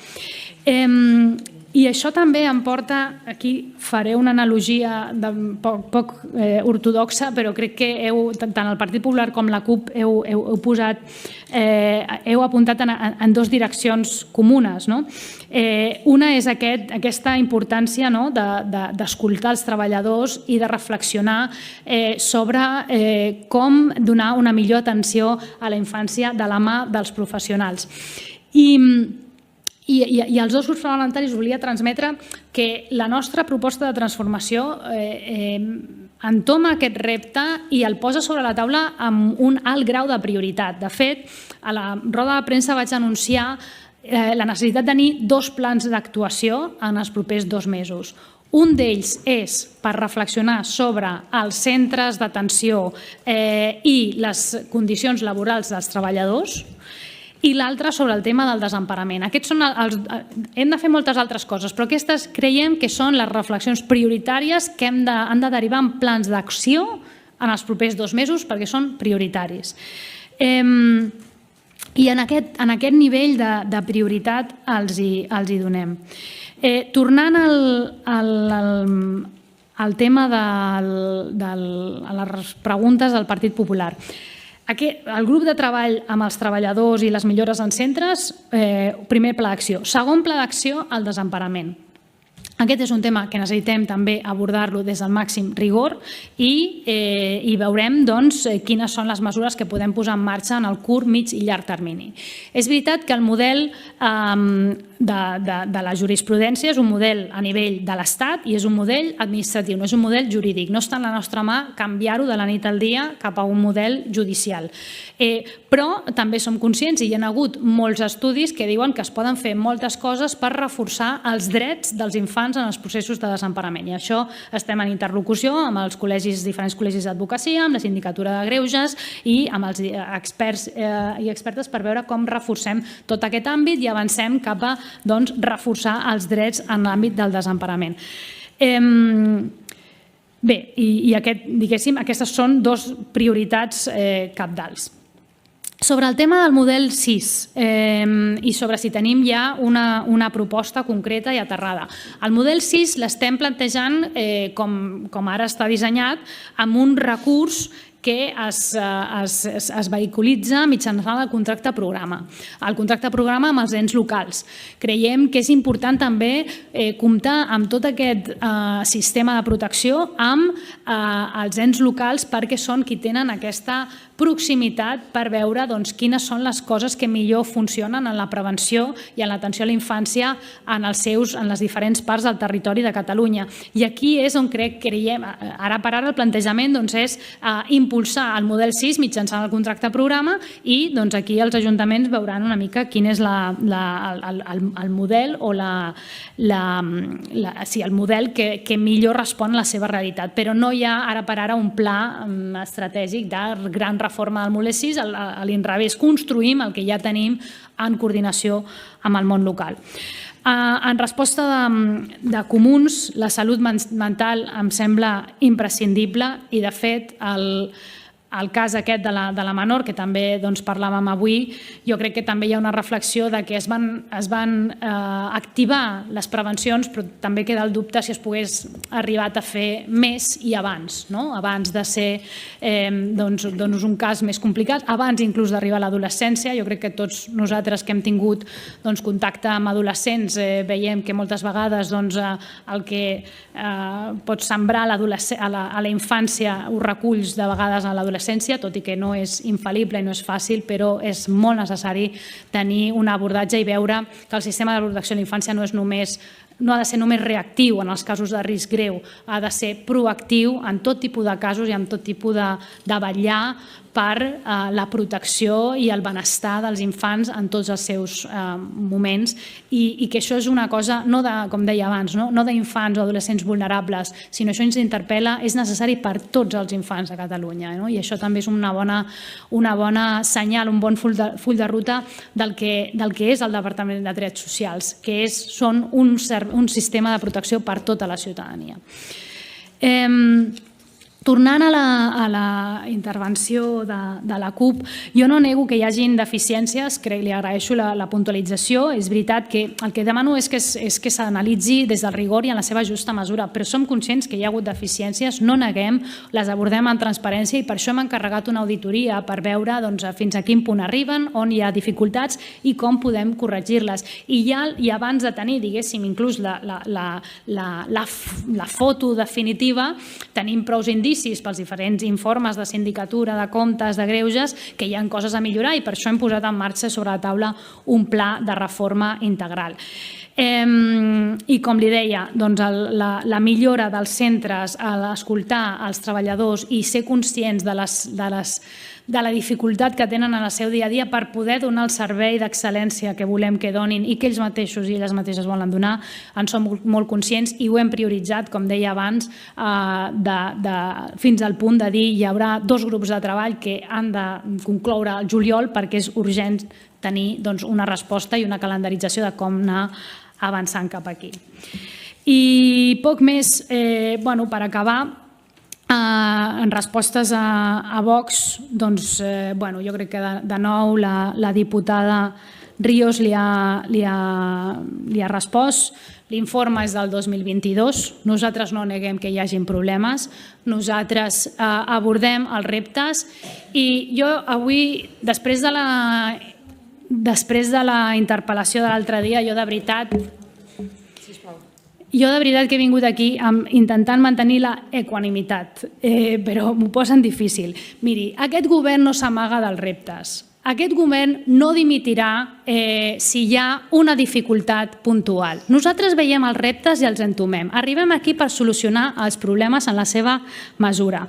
I això també em porta, aquí faré una analogia poc ortodoxa, però crec que tant el Partit Popular com la CUP heu apuntat en dues direccions comunes. Una és aquesta importància d'escoltar els treballadors i de reflexionar sobre com donar una millor atenció a la infància de la mà dels professionals. I als dos grups parlamentaris volia transmetre que la nostra proposta de transformació entoma aquest repte i el posa sobre la taula amb un alt grau de prioritat. De fet, a la roda de premsa vaig anunciar la necessitat de tenir 2 plans d'actuació en els propers 2 mesos. Un d'ells és per reflexionar sobre els centres d'atenció i les condicions laborals dels treballadors, i l'altre sobre el tema del desemparament. Hem de fer moltes altres coses, però aquestes creiem que són les reflexions prioritàries que han de derivar en plans d'acció en els propers 2 mesos perquè són prioritaris. I en aquest nivell de prioritat els hi donem. Tornant al tema de les preguntes del Partit Popular. El grup de treball amb els treballadors i les millores en centres, primer pla d'acció. Segon pla d'acció, el desemparament. Aquest és un tema que necessitem també abordar-lo des del màxim rigor i veurem quines són les mesures que podem posar en marxa en el curt, mig i llarg termini. És veritat que el model de la jurisprudència és un model a nivell de l'Estat i és un model administratiu, no és un model jurídic. No està en la nostra mà canviar-ho de la nit al dia cap a un model judicial. Però també som conscients i hi ha hagut molts estudis que diuen que es poden fer moltes coses per reforçar els drets dels infants en els processos de desemparament. I això estem en interlocució amb els diferents col·legis d'advocacia, amb la Sindicatura de Greuges i amb els experts i expertes per veure com reforcem tot aquest àmbit i avancem cap a reforçar els drets en l'àmbit del desemparament. Bé, i aquestes són 2 prioritats cabdals. Sobre el tema del model 6 i sobre si tenim ja una proposta concreta i aterrada. El model 6 l'estem plantejant, com ara està dissenyat, amb un recurs que es vehiculitza mitjançant el contracte programa. El contracte programa amb els ens locals. Creiem que és important també comptar amb tot aquest sistema de protecció amb els ens locals perquè són qui tenen aquesta proximitat per veure quines són les coses que millor funcionen en la prevenció i en l'atenció a la infància en les diferents parts del territori de Catalunya. I aquí és on creiem, ara per ara el plantejament és impulsar el model 6 mitjançant el contracte programa i aquí els ajuntaments veuran una mica quin és el model o el model que millor respon a la seva realitat. Però no hi ha ara per ara un pla estratègic de gran reforma del model 6, a l'inrevés, construïm el que ja tenim en coordinació amb el món local. En resposta de comuns, la salut mental em sembla imprescindible i, de fet, el cas aquest de la menor, que també parlàvem avui, jo crec que també hi ha una reflexió de que es van activar les prevencions, però també queda el dubte si es pogués arribar a fer més i abans, abans de ser un cas més complicat, abans inclús d'arribar a l'adolescència. Jo crec que tots nosaltres que hem tingut contacte amb adolescents veiem que moltes vegades el que pot sembrar a la infància ho reculls de vegades a l'adolescència, tot i que no és infal·lible i no és fàcil, però és molt necessari tenir un abordatge i veure que el sistema de protecció a la infància no és només no ha de ser només reactiu en els casos de risc greu, ha de ser proactiu en tot tipus de casos i en tot tipus de vetllar per la protecció i el benestar dels infants en tots els seus moments i que això és una cosa, no de, com deia abans, no d'infants o adolescents vulnerables, sinó això ens interpel·la, és necessari per tots els infants de Catalunya i això també és una bona senyal, un bon full de ruta del que és el Departament de Drets Socials, que són un sistema de protecció per tota la ciutadania. Tornant a la intervenció de la CUP, jo no nego que hi hagin deficiències, li agraeixo la puntualització, és veritat que el que demano és que s'analitzi des del rigor i en la seva justa mesura, però som conscients que hi ha hagut deficiències, no neguem, les abordem amb transparència i per això hem encarregat una auditoria per veure fins a quin punt arriben, on hi ha dificultats i com podem corregir-les. I abans de tenir, diguéssim, inclús la foto definitiva, tenim prous indicis pels diferents informes de sindicatura, de comptes, de greuges, que hi ha coses a millorar i per això hem posat en marxa sobre la taula un pla de reforma integral. I com li deia, la millora dels centres, escoltar els treballadors i ser conscients de la dificultat que tenen en el seu dia a dia per poder donar el servei d'excel·lència que volem que donin i que ells mateixos i elles mateixes volen donar, en som molt conscients i ho hem prioritzat, com deia abans, fins al punt de dir hi haurà 2 grups de treball que han de concloure el juliol perquè és urgent tenir una resposta i una calendarització de com anar avançant cap aquí. I poc més, per acabar, en respostes a Vox, jo crec que de nou la diputada Ríos li ha respost. L'informe és del 2022. Nosaltres no neguem que hi hagin problemes. Nosaltres abordem els reptes i jo avui, després de la interpel·lació de l'altre dia, jo de veritat que he vingut aquí intentant mantenir la equanimitat, però m'ho posen difícil. Miri, aquest govern no s'amaga dels reptes. Aquest govern no dimitirà si hi ha una dificultat puntual. Nosaltres veiem els reptes i els entomem. Arribem aquí per solucionar els problemes en la seva mesura.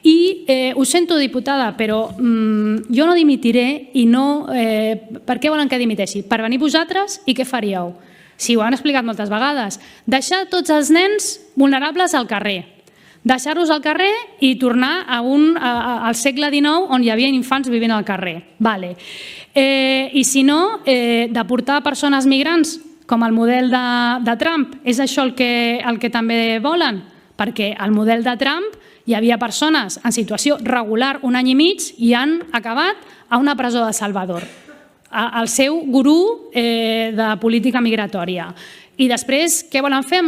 I ho sento, diputada, però jo no dimitiré i no... Per què volen que dimiteixi? Per venir vosaltres i què faríeu? Si ho han explicat moltes vegades, deixar tots els nens vulnerables al carrer, deixar-los al carrer i tornar al segle XIX on hi havia infants vivint al carrer. I si no, deportar persones migrants, com el model de Trump. És això el que també volen? Perquè al model de Trump hi havia persones en situació regular 1 any i mig i han acabat a una presó de Salvador. El seu gurú de política migratòria. I després, què volen fer?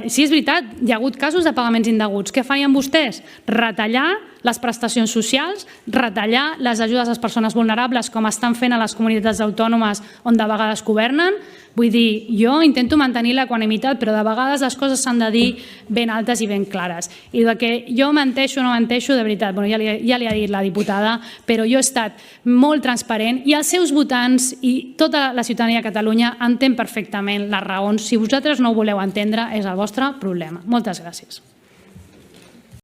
Sí, és veritat, hi ha hagut casos de pagaments indeguts. Què farien vostès? Retallar les prestacions socials, retallar les ajudes a les persones vulnerables, com estan fent a les comunitats autònomes on de vegades governen. Vull dir, jo intento mantenir l'equanimitat, però de vegades les coses s'han de dir ben altes i ben clares. I de que jo menteixo o no menteixo, de veritat, ja li ha dit la diputada, però jo he estat molt transparent i els seus votants i tota la ciutadania de Catalunya entén perfectament les raons. Si vosaltres no ho voleu entendre, és el vostre problema. Moltes gràcies.